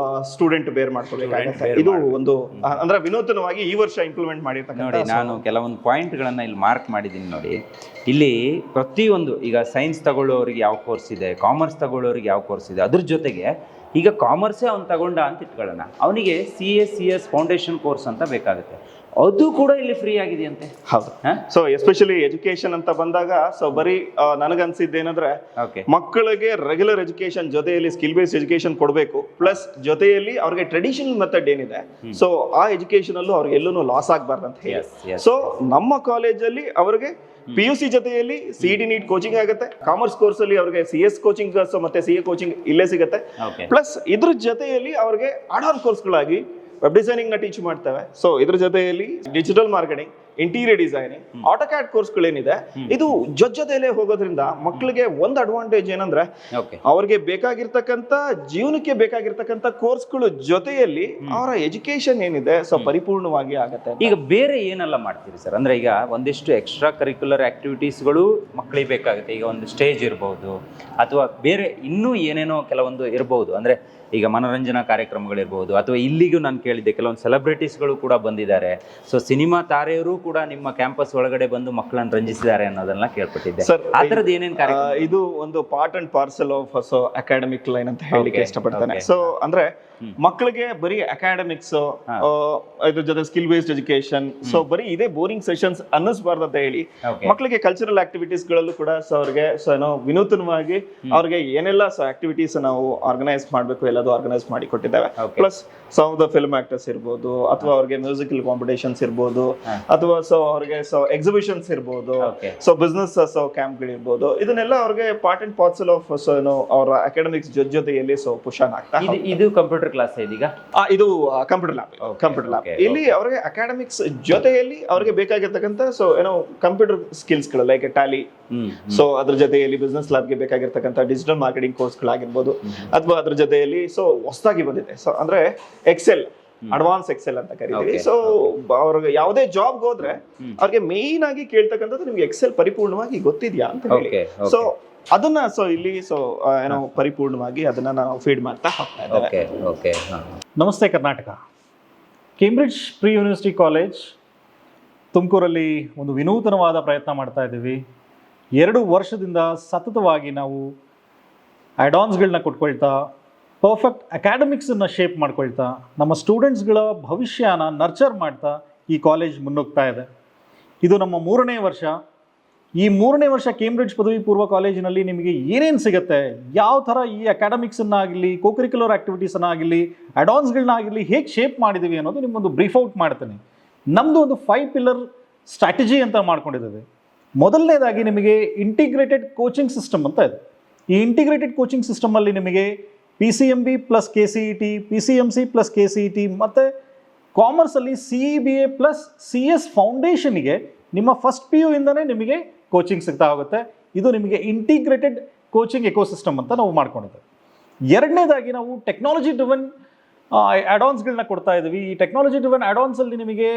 ಸ್ಟೂಡೆಂಟ್ ಬೇರ್ ಮಾಡ್ಕೋಬೇಕಾಗುತ್ತೆ. ಇದು ಒಂದು ಅಂದ್ರೆ ವಿನೂತನವಾಗಿ ಈ ವರ್ಷ ಇಂಪ್ಲಿಮೆಂಟ್ ಮಾಡಿರ್ತಕ್ಕಂಥ. ನೋಡಿ, ನಾನು ಕೆಲವೊಂದು ಪಾಯಿಂಟ್ಗಳನ್ನ ಇಲ್ಲಿ ಮಾರ್ಕ್ ಮಾಡಿದ್ದೀನಿ ನೋಡಿ. ಇಲ್ಲಿ ಪ್ರತಿಯೊಂದು, ಈಗ ಸೈನ್ಸ್ ತಗೊಳ್ಳೋರಿಗೆ ಯಾವ ಕೋರ್ಸ್ ಇದೆ, ಕಾಮರ್ಸ್ ತಗೊಳ್ಳೋರಿಗೆ ಯಾವ ಕೋರ್ಸ್ ಇದೆ, ಅದ್ರ ಜೊತೆಗೆ ಈಗ ಕಾಮರ್ಸೇ ಅವ್ನು ತಗೊಂಡ ಅಂತ ಇಟ್ಕೊಳ್ಳೋಣ, ಅವನಿಗೆ CS ಫೌಂಡೇಶನ್ ಕೋರ್ಸ್ ಅಂತ ಬೇಕಾಗುತ್ತೆ, ಅದು ಕೂಡ ಇಲ್ಲಿ ಫ್ರೀ ಆಗಿದೆಯಂತೆ. ಹೌದು. ಸೊ ಎಸ್ಪೆಷಲಿ ಎಜುಕೇಶನ್ ಅಂತ ಬಂದಾಗ ಸೊ ಬರೀ ನನಗನ್ಸಿದ್ದೇನಂದ್ರೆ ಮಕ್ಕಳಿಗೆ ರೆಗ್ಯುಲರ್ ಎಜುಕೇಶನ್ ಜೊತೆಯಲ್ಲಿ ಸ್ಕಿಲ್ ಬೇಸ್ಡ್ ಎಜುಕೇಶನ್ ಕೊಡಬೇಕು, ಪ್ಲಸ್ ಜೊತೆಯಲ್ಲಿ ಅವ್ರಿಗೆ ಟ್ರೆಡಿಷನಲ್ ಮೆಥಡ್ ಏನಿದೆ ಸೊ ಆ ಎಜುಕೇಶನ್ ಅಲ್ಲೂ ಅವ್ರಿಗೆ ಎಲ್ಲೂ ಲಾಸ್ ಆಗ್ಬಾರ್ದು ಅಂತ ಹೇಳಿ, ಸೊ ನಮ್ಮ ಕಾಲೇಜಲ್ಲಿ ಅವ್ರಿಗೆ PUC ಜೊತೆಯಲ್ಲಿ CET ನೀಟ್ ಕೋಚಿಂಗ್ ಆಗುತ್ತೆ. ಕಾಮರ್ಸ್ ಕೋರ್ಸ್ ಅಲ್ಲಿ ಅವ್ರಿಗೆ CS ಕೋಚಿಂಗ್ ಮತ್ತೆ CA ಕೋಚಿಂಗ್ ಇಲ್ಲೇ ಸಿಗುತ್ತೆ. ಪ್ಲಸ್ ಇದ್ರ ಜೊತೆಯಲ್ಲಿ ಅವ್ರಿಗೆ ಆಡ್ ಆನ್ ಕೋರ್ಸ್ಗಳಾಗಿ ವೆಬ್ ಡಿಸೈನಿಂಗ್ ನ ಟೀಚ್ ಮಾಡ್ತೇವೆ. ಸೊ ಇದ್ರ ಜೊತೆಯಲ್ಲಿ digital marketing, interior designing, AutoCAD ಕೋರ್ಸ್ಗಳೇನಿದೆ ಇದು ಜೊತೆಯಲ್ಲೇ ಹೋಗೋದ್ರಿಂದ ಮಕ್ಕಳಿಗೆ ಒಂದು ಅಡ್ವಾಂಟೇಜ್ ಏನಂದ್ರೆ ಅವ್ರಿಗೆ ಬೇಕಾಗಿರ್ತಕ್ಕಂಥ ಜೀವನಕ್ಕೆ ಬೇಕಾಗಿರ್ತಕ್ಕಂಥ ಕೋರ್ಸ್ಗಳು ಜೊತೆಯಲ್ಲಿ ಅವರ ಎಜುಕೇಶನ್ ಏನಿದೆ ಸೊ ಪರಿಪೂರ್ಣವಾಗಿ ಆಗತ್ತೆ. ಈಗ ಬೇರೆ ಏನೆಲ್ಲ ಮಾಡ್ತೀರಿ ಸರ್? ಅಂದ್ರೆ ಈಗ ಒಂದಿಷ್ಟು ಎಕ್ಸ್ಟ್ರಾ ಕರಿಕ್ಯುಲರ್ ಆಕ್ಟಿವಿಟೀಸ್ಗಳು ಮಕ್ಕಳಿಗೆ ಬೇಕಾಗುತ್ತೆ. ಈಗ ಒಂದು ಸ್ಟೇಜ್ ಇರ್ಬೋದು ಅಥವಾ ಬೇರೆ ಇನ್ನೂ ಏನೇನೋ ಕೆಲವೊಂದು ಇರ್ಬೋದು. ಅಂದ್ರೆ ಈಗ ಮನೋರಂಜನಾ ಕಾರ್ಯಕ್ರಮಗಳಿರ್ಬೋದು, ಅಥವಾ ಇಲ್ಲಿಗೂ ನಾನು ಕೇಳಿದ್ದೆ ಕೆಲವೊಂದು ಸೆಲೆಬ್ರಿಟೀಸ್ಗಳು ಕೂಡ ಬಂದಿದ್ದಾರೆ. ಸೊ ಸಿನಿಮಾ ತಾರೆಯರು ಕೂಡ ನಿಮ್ಮ ಕ್ಯಾಂಪಸ್ ಒಳಗಡೆ ಬಂದು ಮಕ್ಕಳನ್ನು ರಂಜಿಸಿದ್ದಾರೆ ಅನ್ನೋದನ್ನ ಕೇಳ್ಪಟ್ಟಿದ್ದೆ. ಆ ಥರದ್ದು ಏನೇನು ಕಾರ್ಯಕ್ರಮ? ಇದು ಒಂದು part and parcel of so academic line ಅಂತ ಹೇಳಿಕ್ಕೆ ಇಷ್ಟಪಡ್ತಾನೆ. ಸೊ ಅಂದ್ರೆ ಮಕ್ಕಳಿಗೆ ಬರೀ ಅಕಾಡೆಮಿಕ್ಸ್, ಇದ್ರ ಜೊತೆ ಸ್ಕಿಲ್ ಬೇಸ್ಡ್ ಎಜುಕೇಶನ್, ಸೊ ಬರೀ ಇದೇ ಬೋರಿಂಗ್ ಸೆಷನ್ಸ್ ಅನ್ನಿಸ್ಬಾರ್ದು ಅಂತ ಹೇಳಿ ಮಕ್ಕಳಿಗೆ ಕಲ್ಚರಲ್ ಆಕ್ಟಿವಿಟೀಸ್ ಗಳಲ್ಲೂ ಕೂಡ ಸೊ ಅವ್ರಿಗೆ ಸೊ ಏನೋ ವಿನೂತನವಾಗಿ ಅವ್ರಿಗೆ ಏನೆಲ್ಲ ಸೊ ಆಕ್ಟಿವಿಟೀಸ್ ನಾವು ಆರ್ಗನೈಸ್ ಮಾಡಬೇಕು ಎಲ್ಲದು ಆರ್ಗನೈಸ್ ಮಾಡಿ ಕೊಟ್ಟಿದ್ದೇವೆ. Plus some of the film actors ಇರ್ಬೋದು, ಅಥವಾ ಅವ್ರಿಗೆ ಮ್ಯೂಸಿಕಲ್ ಕಾಂಪಿಟೇಷನ್ಸ್ ಇರ್ಬೋದು, ಅಥವಾ ಸೊ ಅವ್ರಿಗೆ ಸೊ ಎಕ್ಸಿಬಿಷನ್ಸ್ ಇರ್ಬೋದು, ಸೊ ಬಿಸ್ನೆಸ್ ಸೊ ಕ್ಯಾಂಪ್ಗಳಿರ್ಬೋದು, ಇದನ್ನೆಲ್ಲ ಅವ್ರಿಗೆ part and parcel of so ಏನೋ ಅವರ ಅಕಾಡೆಮಿಕ್ಸ್ ಜೊತೆಯಲ್ಲಿ ಸೊ ಪುಷ್ ಆನ್ ಆಗ್ತಾ. ಇದು ಕಂಪ್ಯೂಟರ್ ಕ್ಲಾಸ್ ಇದೀಗ ಇದು ಕಂಪ್ಯೂಟರ್ ಲ್ಯಾಬ್. ಇಲ್ಲಿ ಅವ್ರಿಗೆ ಅಕಾಡೆಮಿಕ್ಸ್ ಜೊತೆಯಲ್ಲಿ ಅವ್ರಿಗೆ ಬೇಕಾಗಿರ್ತಕ್ಕಂಥ ಸೊ ಏನೋ ಕಂಪ್ಯೂಟರ್ ಸ್ಕಿಲ್ಸ್ ಗಳು ಲೈಕ್ ಟ್ಯಾಲಿ, ಸೊ ಅದ್ರ ಜೊತೆಯಲ್ಲಿ ಬಿಸ್ನೆಸ್ ಲ್ಯಾಬ್ಗೆ ಬೇಕಾಗಿರ್ತಕ್ಕಂಥ ಡಿಜಿಟಲ್ ಮಾರ್ಕೆಟಿಂಗ್ ಕೋರ್ಸ್ಗಳಾಗಿರ್ಬೋದು, ಅಥವಾ ಅದ್ರ ಜೊತೆಯಲ್ಲಿ ಸೊ ಹೊಸದಾಗಿ ಬಂದಿದೆ ಸೊ ಅಂದ್ರೆ ಎಕ್ಸೆಲ್, ಅಡ್ವಾನ್ಸ್ ಎಕ್ಸೆಲ್ ಅಂತ ಕರಿತೀವಿ. Okay. ಸೊ ಅವ್ರಿಗೆ ಯಾವುದೇ ಜಾಬ್ಗೆ ಹೋದ್ರೆ ಅವ್ರಿಗೆ ಮೇಯ್ನ್ ಆಗಿ ಕೇಳ್ತಕ್ಕಂಥದ್ದು ನಿಮ್ಗೆ ಎಕ್ಸೆಲ್ ಪರಿಪೂರ್ಣವಾಗಿ ಗೊತ್ತಿದ್ಯಾ ಅಂತ ಹೇಳಿ. Okay, okay. ಸೊ ಅದನ್ನ ಇಲ್ಲಿ ಏನೋ ಪರಿಪೂರ್ಣವಾಗಿ ಅದನ್ನ ನಾವು ಫೀಡ್ ಮಾಡ್ತಾ ಹೋಗ್ತಾ ಇದ್ದೇವೆ. ಓಕೆ ಓಕೆ ನಮಸ್ತೆ Karnataka. Cambridge pre university college ತುಮಕೂರಲ್ಲಿ ಒಂದು ವಿನೂತನವಾದ ಪ್ರಯತ್ನ ಮಾಡ್ತಾ ಇದ್ದೀವಿ. 2 ವರ್ಷದಿಂದ ಸತತವಾಗಿ ನಾವು ಆ್ಯಡಾನ್ಸ್ಗಳನ್ನ ಕೊಟ್ಕೊಳ್ತಾ ಪರ್ಫೆಕ್ಟ್ ಅಕಾಡೆಮಿಕ್ಸನ್ನು ಶೇಪ್ ಮಾಡ್ಕೊಳ್ತಾ ನಮ್ಮ ಸ್ಟೂಡೆಂಟ್ಸ್ಗಳ ಭವಿಷ್ಯನ ನರ್ಚರ್ ಮಾಡ್ತಾ ಈ ಕಾಲೇಜ್ ಮುನ್ನುಗ್ತಾ ಇದೆ. ಇದು ನಮ್ಮ 3ನೇ ವರ್ಷ. ಈ 3ನೇ ವರ್ಷ ಕೇಂಬ್ರಿಡ್ಜ್ ಪದವಿ ಪೂರ್ವ ಕಾಲೇಜಿನಲ್ಲಿ ನಿಮಗೆ ಏನೇನು ಸಿಗುತ್ತೆ, ಯಾವ ಥರ ಈ ಅಕಾಡೆಮಿಕ್ಸನ್ನಾಗಲಿ ಕೋಕರಿಕ್ಯುಲರ್ ಆ್ಯಕ್ಟಿವಿಟೀಸನ್ನಾಗಲಿ ಅಡ್ವಾನ್ಸ್ಗಳನ್ನಾಗಿರಲಿ ಹೇಗೆ ಶೇಪ್ ಮಾಡಿದ್ದೀವಿ ಅನ್ನೋದು ನಿಮ್ಮೊಂದು ಬ್ರೀಫ್ ಔಟ್ ಮಾಡ್ತೀನಿ. ನಮ್ಮದು ಒಂದು 5 ಪಿಲ್ಲರ್ ಸ್ಟ್ರಾಟಜಿ ಅಂತ ಮಾಡ್ಕೊಂಡಿದ್ದೇವೆ. ಮೊದಲನೇದಾಗಿ ನಿಮಗೆ ಇಂಟಿಗ್ರೇಟೆಡ್ ಕೋಚಿಂಗ್ ಸಿಸ್ಟಮ್ ಅಂತ ಇದೆ. ಈ ಇಂಟಿಗ್ರೇಟೆಡ್ ಕೋಚಿಂಗ್ ಸಿಸ್ಟಮಲ್ಲಿ ನಿಮಗೆ PCMB plus KCET, PCMC plus KCET ಮತ್ತು ಕಾಮರ್ಸಲ್ಲಿ CEBA ಪ್ಲಸ್ CS ಫೌಂಡೇಶನ್ಗೆ ನಿಮ್ಮ ಫಸ್ಟ್ PU ಇಂದನೇ ನಿಮಗೆ ಕೋಚಿಂಗ್ ಸಿಗ್ತಾ ಹೋಗುತ್ತೆ. ಇದು ನಿಮಗೆ ಇಂಟಿಗ್ರೇಟೆಡ್ ಕೋಚಿಂಗ್ ಎಕೋಸಿಸ್ಟಮ್ ಅಂತ ನಾವು ಮಾಡ್ಕೊಂಡಿದ್ದೇವೆ. ಎರಡನೇದಾಗಿ ನಾವು ಟೆಕ್ನಾಲಜಿ ಡ್ರಿವನ್ ಆ್ಯಡಾನ್ಸ್ಗಳನ್ನ ಕೊಡ್ತಾ ಇದ್ದೀವಿ. ಈ ಟೆಕ್ನಾಲಜಿ ಡ್ರಿವನ್ ಆ್ಯಡಾನ್ಸಲ್ಲಿ ನಿಮಗೆ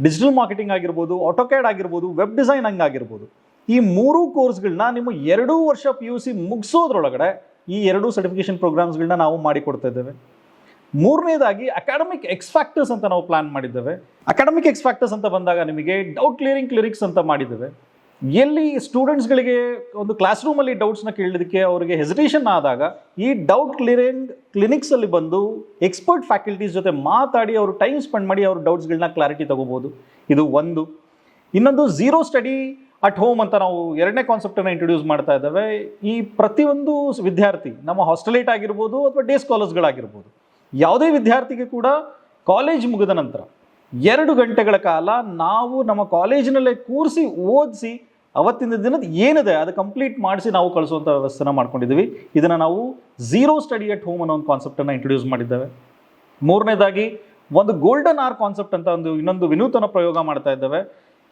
ಡಿಜಿಟಲ್ ಮಾರ್ಕೆಟಿಂಗ್ ಆಗಿರ್ಬೋದು, ಆಟೋಕ್ಯಾಡ್ ಆಗಿರ್ಬೋದು, ವೆಬ್ ಡಿಸೈನ್ ಆಗಿರ್ಬೋದು. ಈ 3 ಕೋರ್ಸ್ಗಳನ್ನ ನಿಮ್ಮ 2 ವರ್ಷ PUC ಮುಗಿಸೋದ್ರೊಳಗಡೆ ಈ 2 ಸರ್ಟಿಫಿಕೇಷನ್ ಪ್ರೋಗ್ರಾಮ್ಸ್ಗಳನ್ನ ನಾವು ಮಾಡಿಕೊಡ್ತಾ ಇದ್ದೇವೆ. ಮೂರನೇದಾಗಿ ಅಕಾಡೆಮಿಕ್ ಎಕ್ಸ್ ಫ್ಯಾಕ್ಟರ್ಸ್ ಅಂತ ನಾವು ಪ್ಲಾನ್ ಮಾಡಿದ್ದೇವೆ. ಅಕಾಡೆಮಿಕ್ ಎಕ್ಸ್ ಫ್ಯಾಕ್ಟರ್ಸ್ ಅಂತ ಬಂದಾಗ ನಿಮಗೆ ಡೌಟ್ ಕ್ಲಿಯರಿಂಗ್ ಕ್ಲಿನಿಕ್ಸ್ ಅಂತ ಮಾಡಿದ್ದೇವೆ. ಎಲ್ಲಿ ಸ್ಟೂಡೆಂಟ್ಸ್ಗಳಿಗೆ ಒಂದು ಕ್ಲಾಸ್ ರೂಮಲ್ಲಿ ಡೌಟ್ಸ್ನ ಕೇಳೋದಕ್ಕೆ ಅವರಿಗೆ ಹೆಸಿಟೇಷನ್ ಆದಾಗ ಈ ಡೌಟ್ ಕ್ಲಿಯರಿಂಗ್ ಕ್ಲಿನಿಕ್ಸಲ್ಲಿ ಬಂದು ಎಕ್ಸ್ಪರ್ಟ್ ಫ್ಯಾಕಲ್ಟೀಸ್ ಜೊತೆ ಮಾತಾಡಿ ಅವರು ಟೈಮ್ ಸ್ಪೆಂಡ್ ಮಾಡಿ ಅವ್ರ ಡೌಟ್ಸ್ಗಳನ್ನ ಕ್ಲಾರಿಟಿ ತಗೋಬೋದು. ಇದು ಒಂದು. ಇನ್ನೊಂದು ಝೀರೋ ಸ್ಟಡಿ ಅಟ್ ಹೋಮ್ ಅಂತ ನಾವು 2ನೇ ಕಾನ್ಸೆಪ್ಟನ್ನು ಇಂಟ್ರೊಡ್ಯೂಸ್ ಮಾಡ್ತಾ ಇದ್ದೇವೆ. ಈ ಪ್ರತಿಯೊಂದು ವಿದ್ಯಾರ್ಥಿ ನಮ್ಮ ಹಾಸ್ಟೆಲೇಟ್ ಆಗಿರ್ಬೋದು ಅಥವಾ ಡೇ ಸ್ಕಾಲರ್ಸ್ಗಳಾಗಿರ್ಬೋದು, ಯಾವುದೇ ವಿದ್ಯಾರ್ಥಿಗೆ ಕೂಡ ಕಾಲೇಜ್ ಮುಗಿದ ನಂತರ 2 ಗಂಟೆಗಳ ಕಾಲ ನಾವು ನಮ್ಮ ಕಾಲೇಜಿನಲ್ಲೇ ಕೂರಿಸಿ ಓದಿಸಿ ಅವತ್ತಿನ ದಿನದ ಏನಿದೆ ಅದು ಕಂಪ್ಲೀಟ್ ಮಾಡಿಸಿ ನಾವು ಕಳಿಸುವಂಥ ವ್ಯವಸ್ಥೆನ ಮಾಡ್ಕೊಂಡಿದ್ದೀವಿ. ಇದನ್ನು ನಾವು ಝೀರೋ ಸ್ಟಡಿ ಅಟ್ ಹೋಮ್ ಅನ್ನೋ ಒಂದು ಕಾನ್ಸೆಪ್ಟನ್ನು ಇಂಟ್ರೊಡ್ಯೂಸ್ ಮಾಡಿದ್ದೇವೆ. ಮೂರನೇದಾಗಿ ಒಂದು ಗೋಲ್ಡನ್ ಆರ್ ಕಾನ್ಸೆಪ್ಟ್ ಅಂತ ಇನ್ನೊಂದು ವಿನೂತನ ಪ್ರಯೋಗ ಮಾಡ್ತಾ ಇದ್ದೇವೆ.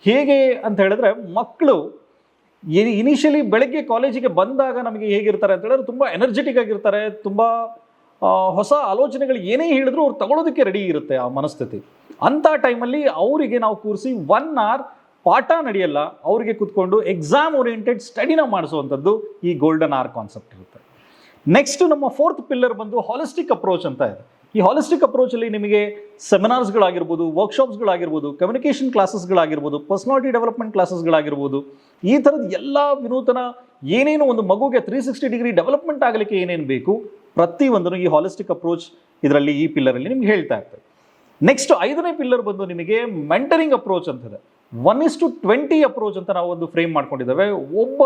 ಹೇಗೆ ಅಂತ ಹೇಳಿದ್ರೆ, ಮಕ್ಕಳು ಇನಿಷಿಯಲಿ ಬೆಳಗ್ಗೆ ಕಾಲೇಜಿಗೆ ಬಂದಾಗ ನಮಗೆ ಹೇಗಿರ್ತಾರೆ ಅಂತ ಹೇಳಿದ್ರೆ ತುಂಬ ಎನರ್ಜೆಟಿಕ್ ಆಗಿರ್ತಾರೆ, ತುಂಬ ಹೊಸ ಆಲೋಚನೆಗಳು ಏನೇ ಹೇಳಿದ್ರು ಅವ್ರು ತಗೊಳ್ಳೋದಕ್ಕೆ ರೆಡಿ ಇರುತ್ತೆ ಆ ಮನಸ್ಥಿತಿ. ಅಂಥ ಟೈಮಲ್ಲಿ ಅವರಿಗೆ ನಾವು ಕೂರಿಸಿ 1 hour ಪಾಠ ನಡೆಯಲ್ಲ, ಅವರಿಗೆ ಕೂತ್ಕೊಂಡು ಎಕ್ಸಾಮ್ ಓರಿಯೆಂಟೆಡ್ ಸ್ಟಡಿನ ಮಾಡಿಸುವಂಥದ್ದು ಈ ಗೋಲ್ಡನ್ ಆರ್ ಕಾನ್ಸೆಪ್ಟ್ ಇರುತ್ತೆ. ನೆಕ್ಸ್ಟ್ ನಮ್ಮ 4th ಪಿಲ್ಲರ್ ಬಂದು ಹಾಲಿಸ್ಟಿಕ್ ಅಪ್ರೋಚ್ ಅಂತ ಇದೆ. ಈ ಹಾಲಿಸ್ಟಿಕ್ ಅಪ್ರೋಚಲ್ಲಿ ನಿಮಗೆ ಸೆಮಿನಾರ್ಸ್ಗಳಾಗಿರ್ಬೋದು, ವರ್ಕ್ಶಾಪ್ಸ್ಗಳಾಗಿರ್ಬೋದು, ಕಮ್ಯುನಿಕೇಷನ್ ಕ್ಲಾಸಸ್ಗಳಾಗಿರ್ಬೋದು, ಪರ್ಸನಾಲಿಟಿ ಡೆವಲಪ್ಮೆಂಟ್ ಕ್ಲಾಸಸ್ಗಳಾಗಿರ್ಬೋದು, ಈ ಥರದ ಎಲ್ಲ ವಿನೂತನ ಏನೇನು ಒಂದು ಮಗುಗೆ 360 ಡಿಗ್ರಿ ಡೆವಲಪ್ಮೆಂಟ್ ಆಗಲಿಕ್ಕೆ ಏನೇನು ಬೇಕು ಪ್ರತಿಯೊಂದನ್ನು ಈ ಹಾಲಿಸ್ಟಿಕ್ ಅಪ್ರೋಚ್ ಇದರಲ್ಲಿ ಈ ಪಿಲ್ಲರಲ್ಲಿ ನಿಮ್ಗೆ ಹೇಳ್ತಾ ಇರ್ತದೆ. ನೆಕ್ಸ್ಟ್ 5ನೇ ಪಿಲ್ಲರ್ ಬಂದು ನಿಮಗೆ ಮೆಂಟರಿಂಗ್ ಅಪ್ರೋಚ್ ಅಂತಿದೆ. 1:20 ಅಪ್ರೋಚ್ ಅಂತ ನಾವು ಒಂದು ಫ್ರೇಮ್ ಮಾಡ್ಕೊಂಡಿದ್ದೇವೆ. ಒಬ್ಬ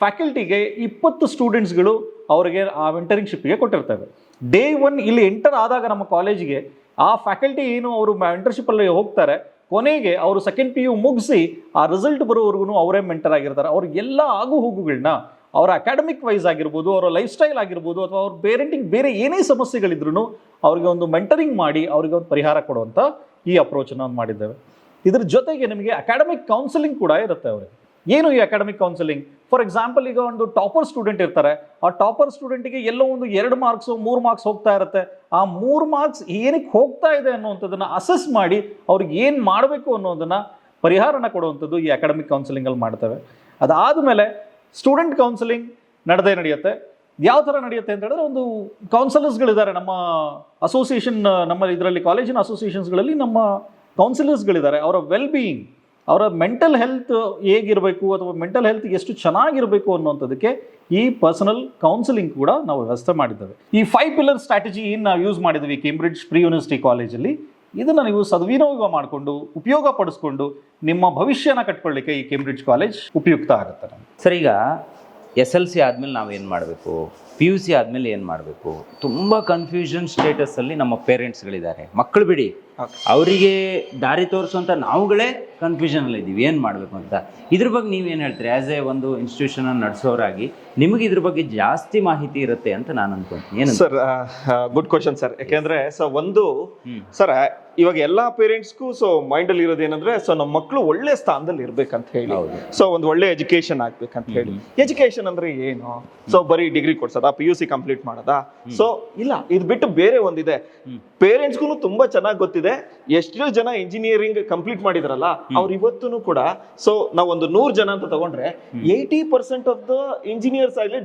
ಫ್ಯಾಕಲ್ಟಿಗೆ 20 ಸ್ಟೂಡೆಂಟ್ಸ್ಗಳು ಅವರಿಗೆ ಆ ಮೆಂಟರಿಂಗ್ ಶಿಪ್ಗೆ ಕೊಟ್ಟಿರ್ತೇವೆ. ಡೇ 1 ಇಲ್ಲಿ ಎಂಟರ್ ಆದಾಗ ನಮ್ಮ ಕಾಲೇಜಿಗೆ ಆ ಫ್ಯಾಕಲ್ಟಿ ಏನು ಅವರು ಮೆಂಟರ್ಶಿಪ್ಪಲ್ಲಿ ಹೋಗ್ತಾರೆ, ಕೊನೆಗೆ ಅವರು 2nd PU ಮುಗಿಸಿ ಆ ರಿಸಲ್ಟ್ ಬರೋವರೆಗೂ ಅವರೇ ಮೆಂಟರ್ ಆಗಿರ್ತಾರೆ. ಅವ್ರ ಎಲ್ಲ ಆಗು ಹೋಗುಗಳನ್ನ ಅವರ ಅಕಾಡೆಮಿಕ್ ವೈಸ್ ಆಗಿರ್ಬೋದು, ಅವರ ಲೈಫ್ ಸ್ಟೈಲ್ ಆಗಿರ್ಬೋದು, ಅಥವಾ ಅವ್ರ ಪೇರೆಂಟಿಂಗ್ ಬೇರೆ ಏನೇ ಸಮಸ್ಯೆಗಳಿದ್ರೂ ಅವ್ರಿಗೆ ಒಂದು ಮೆಂಟರಿಂಗ್ ಮಾಡಿ ಅವರಿಗೆ ಒಂದು ಪರಿಹಾರ ಕೊಡುವಂಥ ಈ ಅಪ್ರೋಚನ್ನು ಮಾಡಿದ್ದೇವೆ. ಇದ್ರ ಜೊತೆಗೆ ನಿಮಗೆ ಅಕಾಡೆಮಿಕ್ ಕೌನ್ಸಿಲಿಂಗ್ ಕೂಡ ಇರುತ್ತೆ. ಅವರಿಗೆ ಏನು ಈ ಅಕಾಡೆಮಿಕ್ ಕೌನ್ಸಿಲಿಂಗ್? ಫಾರ್ ಎಕ್ಸಾಂಪಲ್, ಈಗ ಒಂದು ಟಾಪರ್ ಸ್ಟೂಡೆಂಟ್ ಇರ್ತಾರೆ. ಆ ಟಾಪರ್ ಸ್ಟೂಡೆಂಟಿಗೆ ಎಲ್ಲೋ ಒಂದು 2 ಮಾರ್ಕ್ಸು 3 ಮಾರ್ಕ್ಸ್ ಹೋಗ್ತಾ ಇರುತ್ತೆ. ಆ 3 ಮಾರ್ಕ್ಸ್ ಏನಕ್ಕೆ ಹೋಗ್ತಾ ಇದೆ ಅನ್ನುವಂಥದ್ದನ್ನು ಅಸೆಸ್ ಮಾಡಿ ಅವ್ರಿಗೆ ಏನು ಮಾಡಬೇಕು ಅನ್ನೋದನ್ನು ಪರಿಹಾರನ ಕೊಡುವಂಥದ್ದು ಈ ಅಕಾಡೆಮಿಕ್ ಕೌನ್ಸಿಲಿಂಗಲ್ಲಿ ಮಾಡ್ತೇವೆ. ಅದಾದಮೇಲೆ ಸ್ಟೂಡೆಂಟ್ ಕೌನ್ಸಿಲಿಂಗ್ ನಡೆಯುತ್ತೆ. ಯಾವ ಥರ ನಡೆಯುತ್ತೆ ಅಂತ ಹೇಳಿದ್ರೆ, ಒಂದು ಕೌನ್ಸಿಲರ್ಸ್ಗಳಿದ್ದಾರೆ ನಮ್ಮ ಅಸೋಸಿಯೇಷನ್, ನಮ್ಮ ಇದರಲ್ಲಿ ಕಾಲೇಜಿನ ಅಸೋಸಿಯೇಷನ್ಸ್ಗಳಲ್ಲಿ ನಮ್ಮ ಕೌನ್ಸಿಲರ್ಸ್ಗಳಿದ್ದಾರೆ. ಅವರ ವೆಲ್ ಬೀಯಿಂಗ್, ಅವರ ಮೆಂಟಲ್ ಹೆಲ್ತ್ ಹೇಗಿರಬೇಕು ಅಥವಾ ಮೆಂಟಲ್ ಹೆಲ್ತ್ ಎಷ್ಟು ಚೆನ್ನಾಗಿರಬೇಕು ಅನ್ನೋಂಥದ್ದಕ್ಕೆ ಈ ಪರ್ಸನಲ್ ಕೌನ್ಸಿಲಿಂಗ್ ಕೂಡ ನಾವು ವ್ಯವಸ್ಥೆ ಮಾಡಿದ್ದೇವೆ. ಈ 5 ಪಿಲ್ಲರ್ ಸ್ಟ್ರಾಟಜಿ ಏನು ನಾವು ಯೂಸ್ ಮಾಡಿದ್ವಿ ಕೇಂಬ್ರಿಡ್ಜ್ ಪ್ರಿ ಯೂನಿವರ್ಸಿಟಿ ಕಾಲೇಜಲ್ಲಿ, ಇದನ್ನು ನೀವು ಸದ್ವಿನಿಯೋಗ ಮಾಡಿಕೊಂಡು ಉಪಯೋಗ ಪಡಿಸ್ಕೊಂಡು ನಿಮ್ಮ ಭವಿಷ್ಯನ ಕಟ್ಕೊಳ್ಳಿಕ್ಕೆ ಈ ಕೇಂಬ್ರಿಡ್ಜ್ ಕಾಲೇಜ್ ಉಪಯುಕ್ತ ಆಗುತ್ತೆ. ಸರ್, ಈಗ SLC ಆದಮೇಲೆ ನಾವೇನು ಮಾಡಬೇಕು, PUC ಆದಮೇಲೆ ಏನು ಮಾಡಬೇಕು? ತುಂಬ ಕನ್ಫ್ಯೂಷನ್ ಸ್ಟೇಟಸಲ್ಲಿ ನಮ್ಮ ಪೇರೆಂಟ್ಸ್ಗಳಿದ್ದಾರೆ. ಮಕ್ಕಳು ಬಿಡಿ, ಅವರಿಗೆ ದಾರಿ ತೋರಿಸುವಂಥ ನಾವುಗಳೇ ಕನ್ಫ್ಯೂಷನಲ್ಲಿ ಇದ್ದೀವಿ, ಏನು ಮಾಡಬೇಕು ಅಂತ. ಇದ್ರ ಬಗ್ಗೆ ನೀವೇನು ಹೇಳ್ತೀರಿ? ಆ್ಯಸ್ ಎ ಒಂದು ಇನ್ಸ್ಟಿಟ್ಯೂಷನನ್ನು ನಡೆಸೋರಾಗಿ ನಿಮಗೆ ಇದ್ರ ಬಗ್ಗೆ ಜಾಸ್ತಿ ಮಾಹಿತಿ ಇರುತ್ತೆ ಅಂತ ನಾನು ಅನ್ಕೊಂತೀನಿ. ಏನು ಸರ್, ಗುಡ್ ಕ್ವಶನ್ ಸರ್. ಯಾಕೆಂದ್ರೆ ಒಂದು ಸರ್ ಇವಾಗ ಎಲ್ಲಾ ಪೇರೆಂಟ್ಸ್ಗೂ ಸೊ ಮೈಂಡ್ ಅಲ್ಲಿ ಇರೋದು ಏನಂದ್ರೆ ಸೊ ನಮ್ಮ ಮಕ್ಕಳು ಒಳ್ಳೆ ಸ್ಥಾನದಲ್ಲಿ ಇರ್ಬೇಕಂತ ಹೇಳಿ, ಸೊ ಒಂದು ಒಳ್ಳೆ ಎಜುಕೇಶನ್ ಆಗ್ಬೇಕಂತ ಹೇಳಿ. ಎಜುಕೇಶನ್ ಅಂದ್ರೆ ಏನು? ಸೊ ಬರೀ ಡಿಗ್ರಿ ಕೊಡ್ಸೋದಾ, PUC ಕಂಪ್ಲೀಟ್ ಮಾಡೋದಾ? ಸೊ ಇಲ್ಲ, ಇದು ಬಿಟ್ಟು ಬೇರೆ ಒಂದಿದೆ. ಪೇರೆಂಟ್ಸ್ಗೂ ತುಂಬಾ ಚೆನ್ನಾಗಿ ಗೊತ್ತಿದೆ. ಎಷ್ಟೋ ಜನ ಇಂಜಿನಿಯರಿಂಗ್ ಕಂಪ್ಲೀಟ್ ಮಾಡಿದ್ರಲ್ಲ ಅವ್ರು ಇವತ್ತು ಕೂಡ, ಸೊ ನಾವು ಒಂದು 100 ಜನ ಅಂತ ತಗೊಂಡ್ರೆ 80% ಆಫ್ ದ ಇಂಜಿನಿಯರ್ಸ್ ಆಗ್ಲಿ